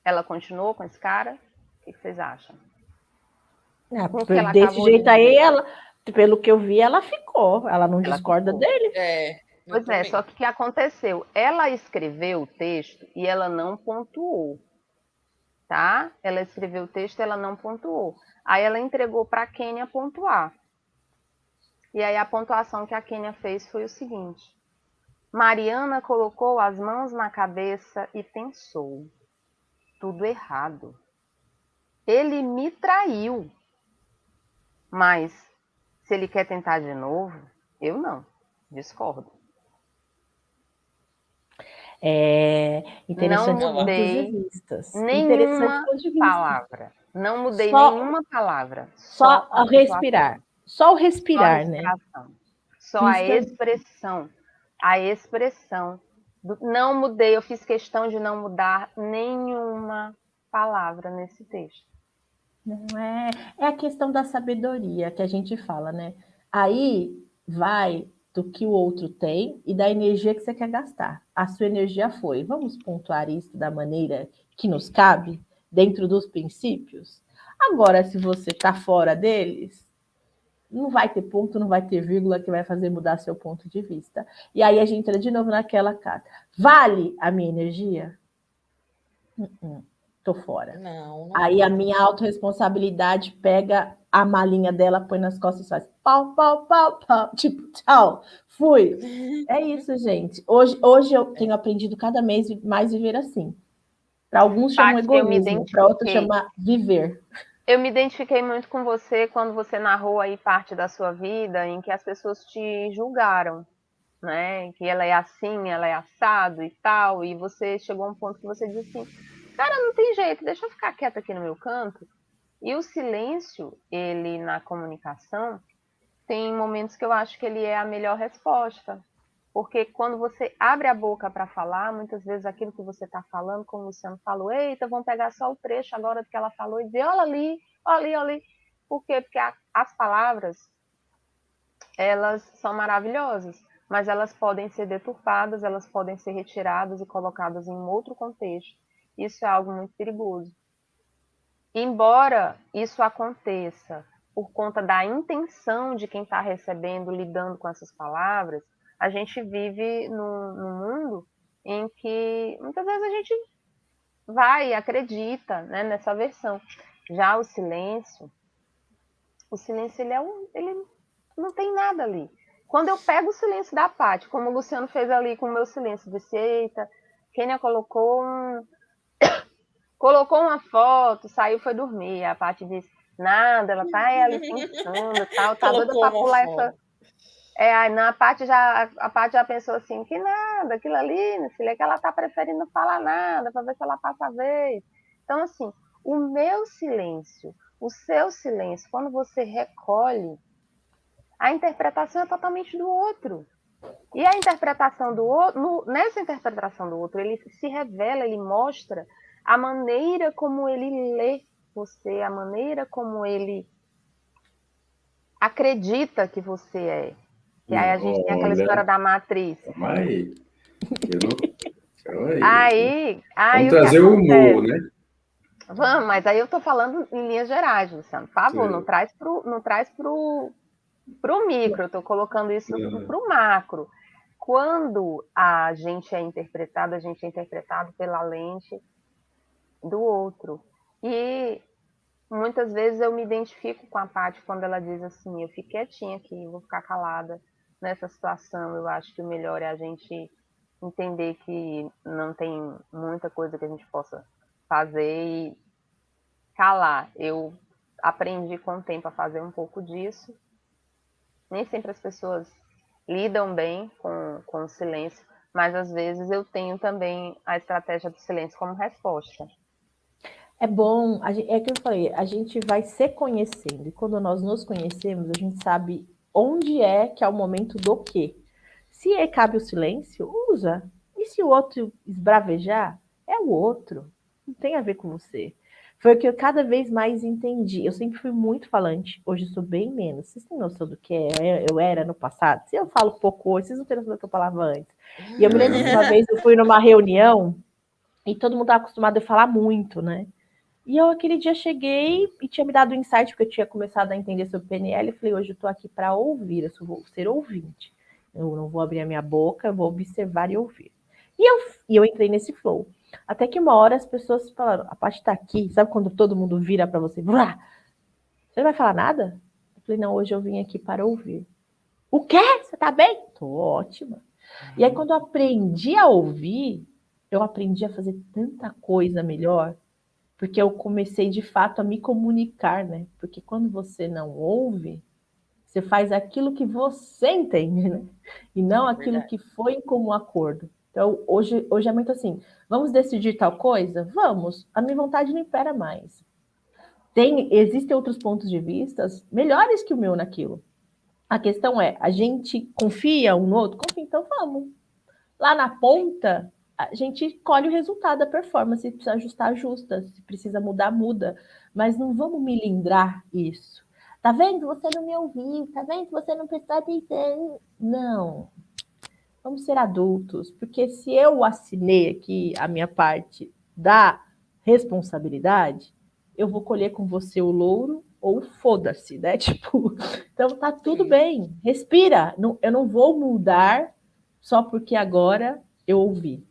Ela continuou com esse cara? O que vocês acham? Desse jeito aí, pelo que eu vi, ela ficou. Ela não discorda dele. Pois é, só que o que aconteceu? Ela escreveu o texto e ela não pontuou, tá? Ela escreveu o texto e ela não pontuou. Aí ela entregou para a Kênia pontuar. E aí a pontuação que a Kênia fez foi o seguinte: Mariana colocou as mãos na cabeça e pensou, tudo errado. Ele me traiu, mas se ele quer tentar de novo, eu não, discordo. Interessante Não pontos de mudei vistas. nenhuma Interessante ponto de vista. palavra. Não mudei Só, nenhuma palavra. só a o respirar. Só o Só a respirar, né? respiração. Só a expressão. A expressão. Não mudei, eu fiz questão de não mudar nenhuma palavra nesse texto. Não é a questão da sabedoria que a gente fala, né? Aí vai do que o outro tem e da energia que você quer gastar. A sua energia foi. Vamos pontuar isso da maneira que nos cabe, dentro dos princípios? Agora, se você está fora deles, não vai ter ponto, não vai ter vírgula que vai fazer mudar seu ponto de vista. E aí a gente entra de novo naquela carta. Vale a minha energia? Tô fora. Não Aí a vale. minha autorresponsabilidade pega a malinha dela, põe nas costas e faz pau, pau, pau, pau. Tipo, tchau, fui. É isso, gente. Hoje eu tenho aprendido cada mês mais viver assim. Para alguns chamam Paty, eu me egoísmo, para outros identifiquei. chama viver. Eu me identifiquei muito com você quando você narrou aí parte da sua vida em que as pessoas te julgaram, né? Que ela é assim, ela é assado e tal, e você chegou a um ponto que você disse assim, cara, não tem jeito, deixa eu ficar quieta aqui no meu canto. E o silêncio, ele na comunicação, tem momentos que eu acho que ele é a melhor resposta. Porque quando você abre a boca para falar, muitas vezes aquilo que você está falando, como o Luciano falou, eita, vamos pegar só o trecho agora do que ela falou e dizer, olha ali, olha ali, olha ali. Por quê? Porque as palavras, elas são maravilhosas, mas elas podem ser deturpadas, elas podem ser retiradas e colocadas em um outro contexto. Isso é algo muito perigoso. Embora isso aconteça por conta da intenção de quem está recebendo, lidando com essas palavras, a gente vive num mundo em que muitas vezes a gente vai e acredita, né, nessa versão. Já o silêncio ele não tem nada ali. Quando eu pego o silêncio da Paty, como o Luciano fez ali com o meu silêncio, disse, eita, Kênia colocou uma foto, saiu, foi dormir. A Paty disse, nada, ela tá ali pensando, tal, tá doida pra pular essa... Aí a Paty já pensou assim, que nada, aquilo ali, minha filha, é que ela tá preferindo não falar nada, para ver se ela passa a vez. Então, assim, o meu silêncio, o seu silêncio, quando você recolhe, a interpretação é totalmente do outro. E a interpretação do outro, nessa interpretação do outro, ele se revela, ele mostra a maneira como ele lê você, a maneira como ele acredita que você é. E aí a gente tem aquela história da matriz. Calma aí. Calma aí. Vamos trazer o humor, né? Vamos, mas aí eu tô falando em linhas gerais, Luciano. Por favor, não traz pro micro, eu tô colocando isso pro macro. Quando a gente é interpretado pela lente do outro. E muitas vezes eu me identifico com a Paty quando ela diz assim, eu fico quietinha aqui, vou ficar calada nessa situação. Eu acho que o melhor é a gente entender que não tem muita coisa que a gente possa fazer e calar. Eu aprendi com o tempo a fazer um pouco disso. Nem sempre as pessoas lidam bem com o silêncio, mas às vezes eu tenho também a estratégia do silêncio como resposta. É bom, é que eu falei, a gente vai se conhecendo, e quando nós nos conhecemos, a gente sabe onde é que é o momento do quê. Se cabe o silêncio, usa. E se o outro esbravejar, é o outro. Não tem a ver com você. Foi o que eu cada vez mais entendi. Eu sempre fui muito falante, hoje sou bem menos. Vocês têm noção do que eu era no passado? Se eu falo pouco hoje, vocês não têm noção do que eu falava antes. E eu me lembro que uma vez eu fui numa reunião e todo mundo estava acostumado a falar muito, né? E eu, aquele dia, cheguei e tinha me dado um insight, porque eu tinha começado a entender sobre PNL, e falei, hoje eu estou aqui para ouvir, eu vou ser ouvinte. Eu não vou abrir a minha boca, eu vou observar e ouvir. E eu entrei nesse flow. Até que uma hora as pessoas falaram, a Paty está aqui, sabe quando todo mundo vira para você? Brá! Você não vai falar nada? Eu falei, não, hoje eu vim aqui para ouvir. O quê? Você tá bem? Tô ótima. E aí, quando eu aprendi a ouvir, eu aprendi a fazer tanta coisa melhor, porque eu comecei, de fato, a me comunicar, né? Porque quando você não ouve, você faz aquilo que você entende, né? E não aquilo que foi em comum acordo. Então, hoje é muito assim, vamos decidir tal coisa? Vamos, a minha vontade não impera mais. Existem outros pontos de vista melhores que o meu naquilo. A questão é, a gente confia um no outro? Confia, então vamos. Lá na ponta, a gente colhe o resultado da performance, se precisa ajustar, ajusta, se precisa mudar, muda. Mas não vamos milindrar isso. Tá vendo? Você não me ouviu, tá vendo? Você não prestou atenção. Não. Vamos ser adultos, porque se eu assinei aqui a minha parte da responsabilidade, eu vou colher com você o louro ou foda-se, né? Tipo, então tá tudo bem, respira. Eu não vou mudar só porque agora eu ouvi.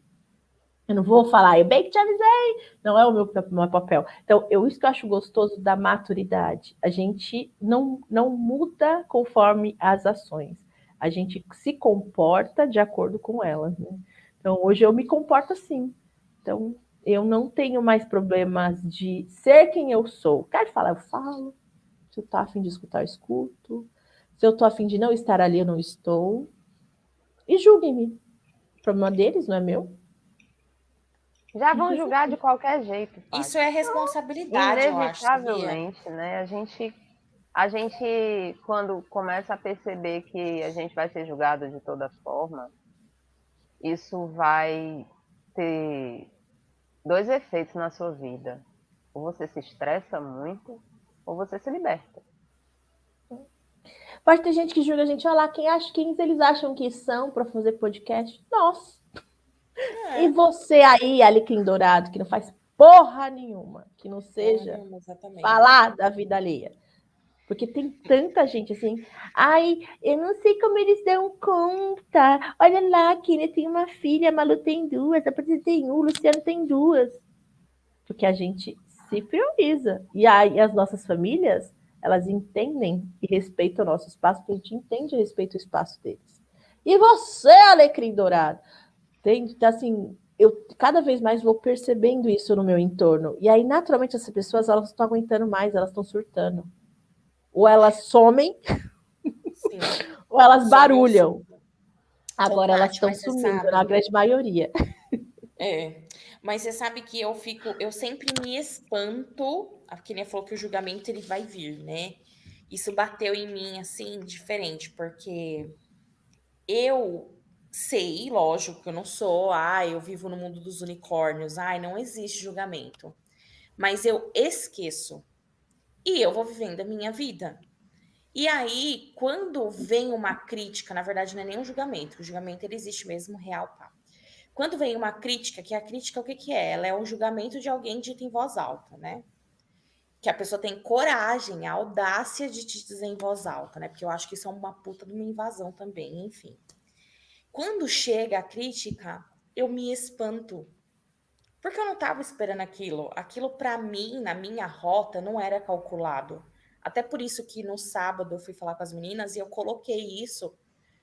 Eu não vou falar, eu bem que te avisei, não é o meu papel. Então, isso que eu acho gostoso da maturidade. A gente não muda conforme as ações. A gente se comporta de acordo com elas. Né? Então, hoje eu me comporto assim. Então, eu não tenho mais problemas de ser quem eu sou. Quero falar, eu falo. Se eu estou a fim de escutar, eu escuto. Se eu estou a fim de não estar ali, eu não estou. E julguem-me. O problema deles, não é meu. Já vão julgar de qualquer jeito. Paty. Isso é responsabilidade, eu acho, inevitavelmente, né? A gente, quando começa a perceber que a gente vai ser julgado de toda forma, isso vai ter 2 efeitos na sua vida. Ou você se estressa muito, ou você se liberta. Pode ter gente que julga a gente, olha lá, quem eles acham que são para fazer podcast? Nós. E você aí, Alecrim Dourado, que não faz porra nenhuma, que não seja falar da vida alheia. Porque tem tanta gente assim, ai, eu não sei como eles dão conta. Olha lá, Kine tem uma filha, a Malu tem 2, a Patrícia tem 1, o Luciano tem 2. Porque a gente se prioriza. E aí as nossas famílias, elas entendem e respeitam o nosso espaço, porque a gente entende e respeita o espaço deles. E você, Alecrim Dourado, assim, eu cada vez mais vou percebendo isso no meu entorno. E aí, naturalmente, essas pessoas, elas não estão aguentando mais, elas estão surtando. Ou elas somem, ou elas barulham. Agora elas estão sumindo, na grande maioria. Mas você sabe que eu sempre me espanto, a Kenia falou que o julgamento ele vai vir, né? Isso bateu em mim, assim, diferente, porque eu sei, lógico, que eu não sou, eu vivo no mundo dos unicórnios, não existe julgamento. Mas eu esqueço. E eu vou vivendo a minha vida. E aí, quando vem uma crítica, na verdade não é nem um julgamento, o julgamento ele existe mesmo, real, tá? Quando vem uma crítica, que a crítica o que é? Ela é um julgamento de alguém dito em voz alta, né? Que a pessoa tem coragem, a audácia de te dizer em voz alta, né? Porque eu acho que isso é uma puta de uma invasão também, enfim. Quando chega a crítica, eu me espanto. Porque eu não estava esperando aquilo. Aquilo, para mim, na minha rota, não era calculado. Até por isso que no sábado eu fui falar com as meninas e eu coloquei isso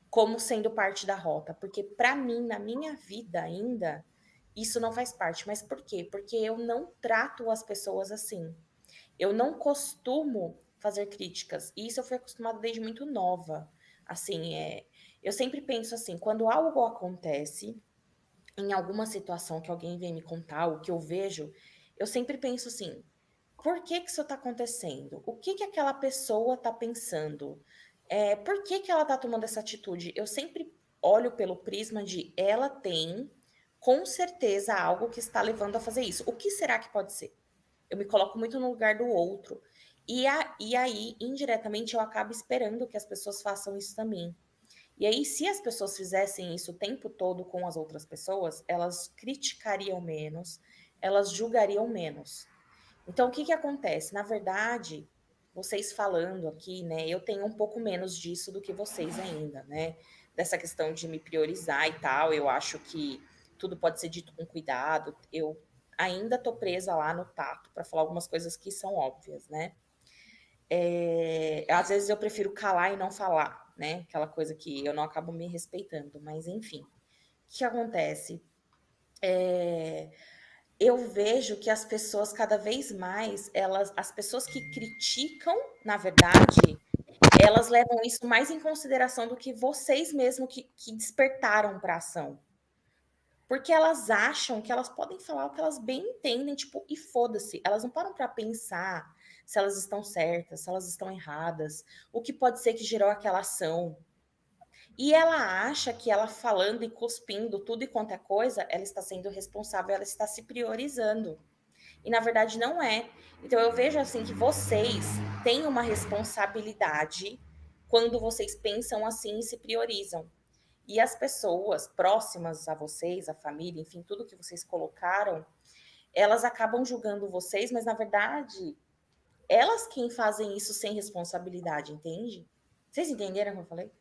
como sendo parte da rota. Porque para mim, na minha vida ainda, isso não faz parte. Mas por quê? Porque eu não trato as pessoas assim. Eu não costumo fazer críticas. E isso eu fui acostumada desde muito nova. Assim, eu sempre penso assim, quando algo acontece em alguma situação que alguém vem me contar, o que eu vejo, eu sempre penso assim, por que isso está acontecendo? O que aquela pessoa está pensando? Por que ela está tomando essa atitude? Eu sempre olho pelo prisma de ela tem, com certeza, algo que está levando a fazer isso. O que será que pode ser? Eu me coloco muito no lugar do outro. E aí, indiretamente, eu acabo esperando que as pessoas façam isso também. E aí, se as pessoas fizessem isso o tempo todo com as outras pessoas, elas criticariam menos, elas julgariam menos. Então, o que acontece? Na verdade, vocês falando aqui, né, eu tenho um pouco menos disso do que vocês ainda, né? Dessa questão de me priorizar e tal, eu acho que tudo pode ser dito com cuidado. Eu ainda tô presa lá no tato para falar algumas coisas que são óbvias, né? Às vezes eu prefiro calar e não falar, né? Aquela coisa que eu não acabo me respeitando, mas enfim. O que acontece? Eu vejo que as pessoas cada vez mais, as pessoas que criticam, na verdade, elas levam isso mais em consideração do que vocês mesmos que despertaram para a ação. Porque elas acham que elas podem falar o que elas bem entendem, tipo, e foda-se. Elas não param para pensar se elas estão certas, se elas estão erradas, o que pode ser que gerou aquela ação. E ela acha que ela falando e cuspindo tudo e quanto é coisa, ela está sendo responsável, ela está se priorizando. E na verdade não é. Então eu vejo assim que vocês têm uma responsabilidade quando vocês pensam assim e se priorizam. E as pessoas próximas a vocês, a família, enfim, tudo que vocês colocaram, elas acabam julgando vocês, mas na verdade, elas quem fazem isso sem responsabilidade, entende? Vocês entenderam o que eu falei?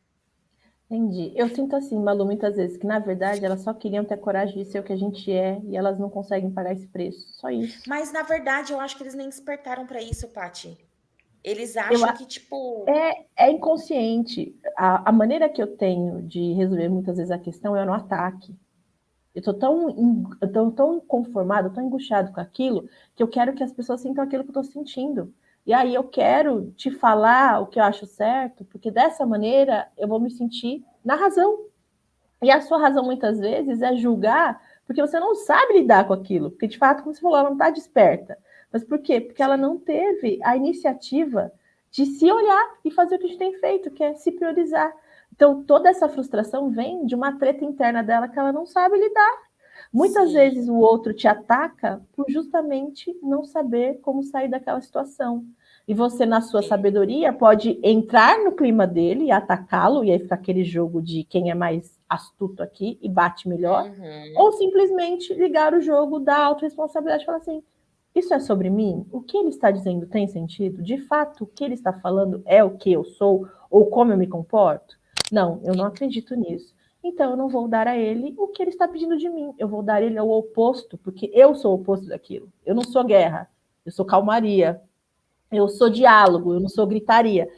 Entendi. Eu sinto assim, Malu, muitas vezes, que na verdade elas só queriam ter coragem de ser o que a gente é e elas não conseguem pagar esse preço. Só isso. Mas na verdade, eu acho que eles nem despertaram para isso, Paty. Eles Eu, acham que, tipo. é inconsciente. A maneira que eu tenho de resolver muitas vezes a questão é no ataque. Eu tô tão inconformada, tão angustiado com aquilo, que eu quero que as pessoas sintam aquilo que eu tô sentindo. E aí eu quero te falar o que eu acho certo, porque dessa maneira eu vou me sentir na razão. E a sua razão, muitas vezes, é julgar porque você não sabe lidar com aquilo. Porque, de fato, como você falou, ela não está desperta. Mas por quê? Porque ela não teve a iniciativa de se olhar e fazer o que a gente tem feito, que é se priorizar. Então, toda essa frustração vem de uma treta interna dela que ela não sabe lidar. Muitas vezes o outro te ataca por justamente não saber como sair daquela situação. E você, na sua sabedoria, pode entrar no clima dele e atacá-lo, e aí fica aquele jogo de quem é mais astuto aqui e bate melhor, ou simplesmente ligar o jogo da autorresponsabilidade e falar assim, isso é sobre mim? O que ele está dizendo tem sentido? De fato, o que ele está falando é o que eu sou ou como eu me comporto? Não, eu não acredito nisso. Então, eu não vou dar a ele o que ele está pedindo de mim. Eu vou dar a ele o oposto, porque eu sou o oposto daquilo. Eu não sou guerra, eu sou calmaria. Eu sou diálogo, eu não sou gritaria.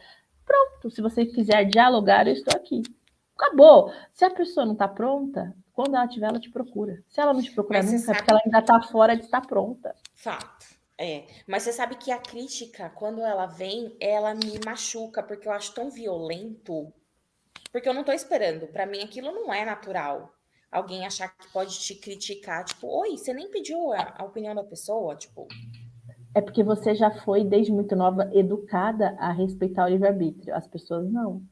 Pronto, se você quiser dialogar, eu estou aqui. Acabou. Se a pessoa não está pronta, quando ela tiver, ela te procura. Se ela não te procurar nunca, é porque ela ainda está fora de estar pronta. Fato. É. Mas você sabe que a crítica, quando ela vem, ela me machuca, porque eu acho tão violento. Porque eu não tô esperando. Pra mim, aquilo não é natural. Alguém achar que pode te criticar, tipo, oi, você nem pediu a opinião da pessoa, tipo. É porque você já foi, desde muito nova, educada a respeitar o livre-arbítrio. As pessoas não.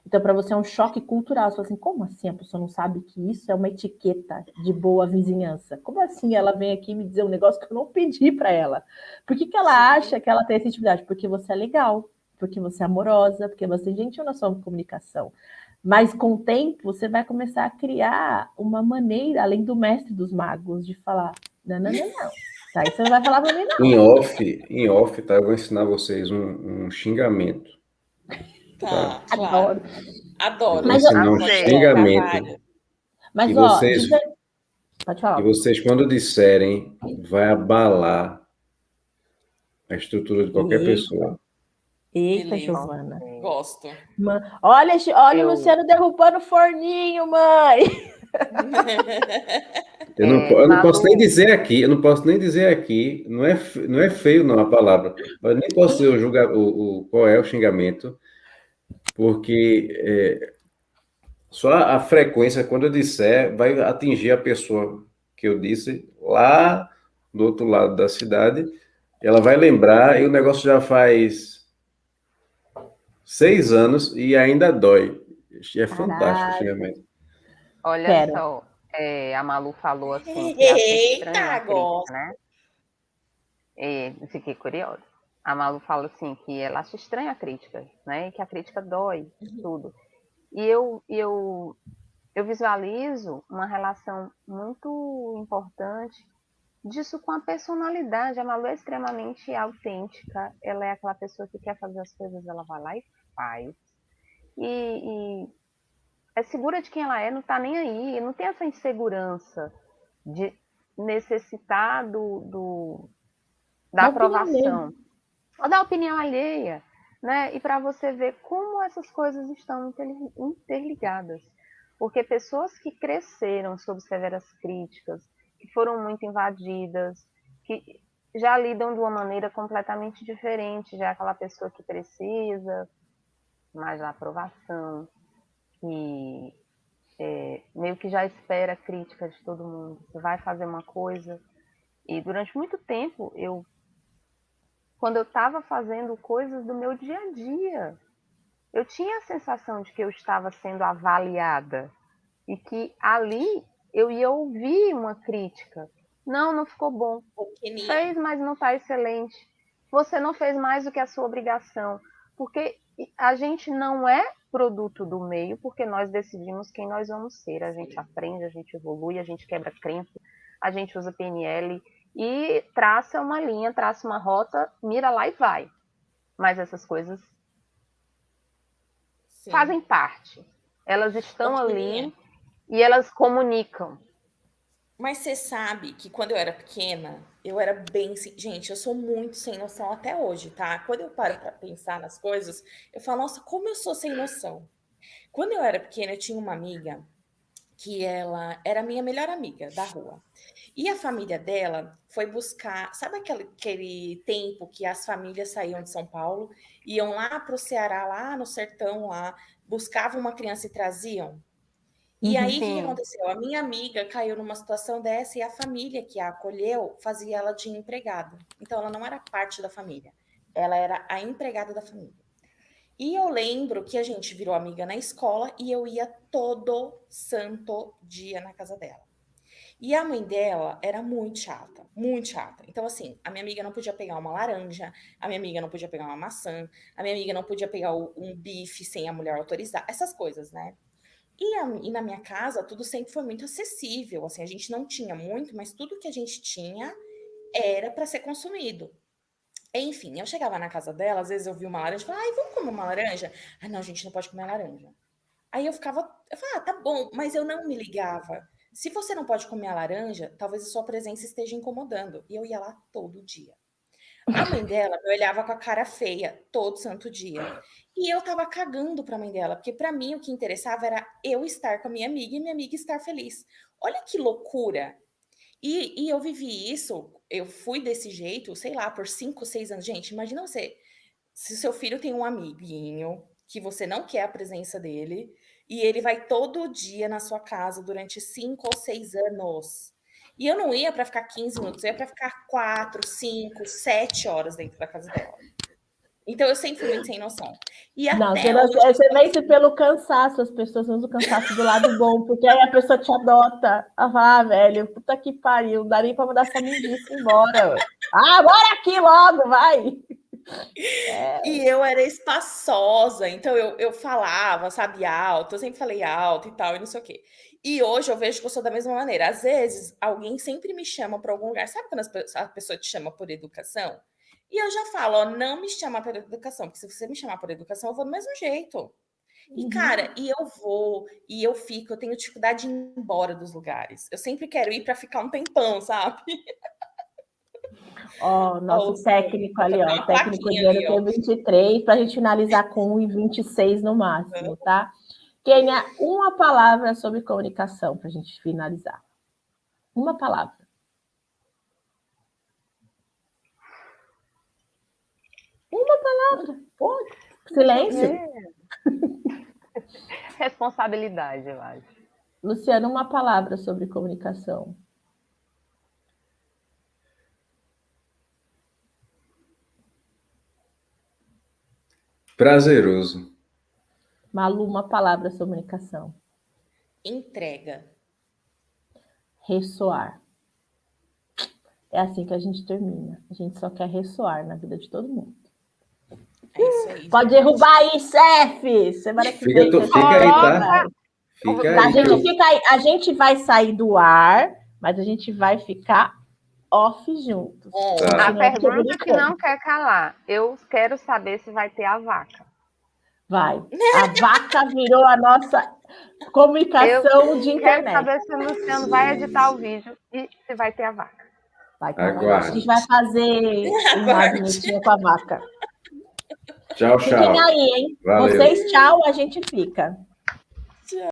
Então, para você é um choque cultural. Você fala assim, como assim a pessoa não sabe que isso é uma etiqueta de boa vizinhança? Como assim ela vem aqui me dizer um negócio que eu não pedi para ela? Por que ela acha que ela tem essa intimidade? Porque você é legal, porque você é amorosa, porque você é gentil na sua comunicação. Mas com o tempo, você vai começar a criar uma maneira, além do mestre dos magos, de falar, não. Tá, isso você não vai falar para mim, não. Em off, tá? Eu vou ensinar vocês um xingamento. Tá, Adoro. claro. Adoro. Eu vou ensinar um xingamento. Mas, pode falar. E vocês, quando disserem, vai abalar a estrutura de qualquer pessoa. Eita, Giovana. Gosto. Olha o Luciano derrubando o forninho, mãe. Eu não posso nem dizer aqui, não é feio não a palavra, mas nem posso eu julgar qual é o xingamento, porque só a frequência, quando eu disser, vai atingir a pessoa que eu disse lá do outro lado da cidade, ela vai lembrar e o negócio já faz 6 anos e ainda dói. É fantástico o xingamento. Olha só, a Malu falou assim que acha estranha a crítica, né? Fiquei curiosa. A Malu fala assim que ela acha estranha a crítica, né? E que a crítica dói, tudo. E eu visualizo uma relação muito importante disso com a personalidade. A Malu é extremamente autêntica, ela é aquela pessoa que quer fazer as coisas, ela vai lá e faz. E é segura de quem ela é, não tá nem aí, não tem essa insegurança de necessitar da aprovação, ou da opinião alheia, né? E para você ver como essas coisas estão interligadas. Porque pessoas que cresceram sob severas críticas, que foram muito invadidas, que já lidam de uma maneira completamente diferente, já é aquela pessoa que precisa mais da aprovação, que meio que já espera crítica de todo mundo. Você vai fazer uma coisa. E durante muito tempo, quando eu estava fazendo coisas do meu dia a dia, eu tinha a sensação de que eu estava sendo avaliada e que ali eu ia ouvir uma crítica. Não ficou bom. Fez, mas não está excelente. Você não fez mais do que a sua obrigação. Porque a gente não é produto do meio, porque nós decidimos quem nós vamos ser. A gente aprende, a gente evolui, a gente quebra crença, a gente usa PNL e traça uma linha, traça uma rota, mira lá e vai. Mas essas coisas fazem parte. Elas estão ali e elas comunicam. Mas você sabe que quando eu era pequena, eu era bem... Gente, eu sou muito sem noção até hoje, tá? Quando eu paro pra pensar nas coisas, eu falo, nossa, como eu sou sem noção. Quando eu era pequena, eu tinha uma amiga que ela era minha melhor amiga da rua. E a família dela foi buscar... Sabe aquele tempo que as famílias saíam de São Paulo, iam lá pro Ceará, lá no sertão, lá, buscavam uma criança e traziam? E aí, o que aconteceu? A minha amiga caiu numa situação dessa e a família que a acolheu fazia ela de empregada. Então, ela não era parte da família. Ela era a empregada da família. E eu lembro que a gente virou amiga na escola e eu ia todo santo dia na casa dela. E a mãe dela era muito chata, muito chata. Então, assim, a minha amiga não podia pegar uma laranja, a minha amiga não podia pegar uma maçã, a minha amiga não podia pegar um bife sem a mulher autorizar, essas coisas, né? E na minha casa, tudo sempre foi muito acessível. Assim, a gente não tinha muito, mas tudo que a gente tinha era para ser consumido. Enfim, eu chegava na casa dela, às vezes eu via uma laranja e falava, ai, vamos comer uma laranja? Ah, não, a gente não pode comer laranja. Aí eu falava, tá bom, mas eu não me ligava. Se você não pode comer a laranja, talvez a sua presença esteja incomodando. E eu ia lá todo dia. A mãe dela me olhava com a cara feia todo santo dia. E eu tava cagando pra mãe dela, porque pra mim o que interessava era eu estar com a minha amiga e minha amiga estar feliz. Olha que loucura! E eu vivi isso, eu fui desse jeito, sei lá, por 5, 6 anos. Gente, imagina você, se seu filho tem um amiguinho que você não quer a presença dele, e ele vai todo dia na sua casa durante 5 ou 6 anos. E eu não ia para ficar 15 minutos, eu ia para ficar 4, 5, 7 horas dentro da casa dela. Então eu sempre fui muito sem noção. E não, até você vence pelo cansaço, as pessoas usam o cansaço do lado bom, porque aí a pessoa te adota. Velho, puta que pariu, não dá nem pra mandar essa mendice embora. Bora aqui logo, vai! E eu era espaçosa, então eu falava, sabe, alto, eu sempre falei alto e tal, e não sei o quê. E hoje eu vejo que eu sou da mesma maneira. Às vezes, alguém sempre me chama para algum lugar. Sabe quando a pessoa te chama por educação? E eu já falo, não me chama por educação, porque se você me chamar por educação, eu vou do mesmo jeito. E, cara, eu vou, e eu fico, eu tenho dificuldade de ir embora dos lugares. Eu sempre quero ir para ficar um tempão, sabe? Nosso técnico ali, o técnico de ano tem 23, para a gente finalizar com 1,26 no máximo, tá? Kênia, uma palavra sobre comunicação para a gente finalizar. Uma palavra. Uma palavra. Silêncio. Responsabilidade, eu acho. Luciana, uma palavra sobre comunicação. Prazeroso. Malu, uma palavra sobre comunicação. Entrega. Ressoar. É assim que a gente termina. A gente só quer ressoar na vida de todo mundo. É isso aí. Pode derrubar aí, chefe! Semana que vem. Fica aí, tá? Fica aí. A gente vai sair do ar, mas a gente vai ficar off juntos. Tá. A pergunta que não quer calar. Eu quero saber se vai ter a vaca. Vai. A vaca virou a nossa comunicação de internet. Quero saber se o Luciano vai editar o vídeo e se vai ter a vaca. Vai, a gente vai fazer uma vinhetinha com a vaca. Tchau, tchau. Fiquem aí, hein? Valeu. Vocês tchau, a gente fica.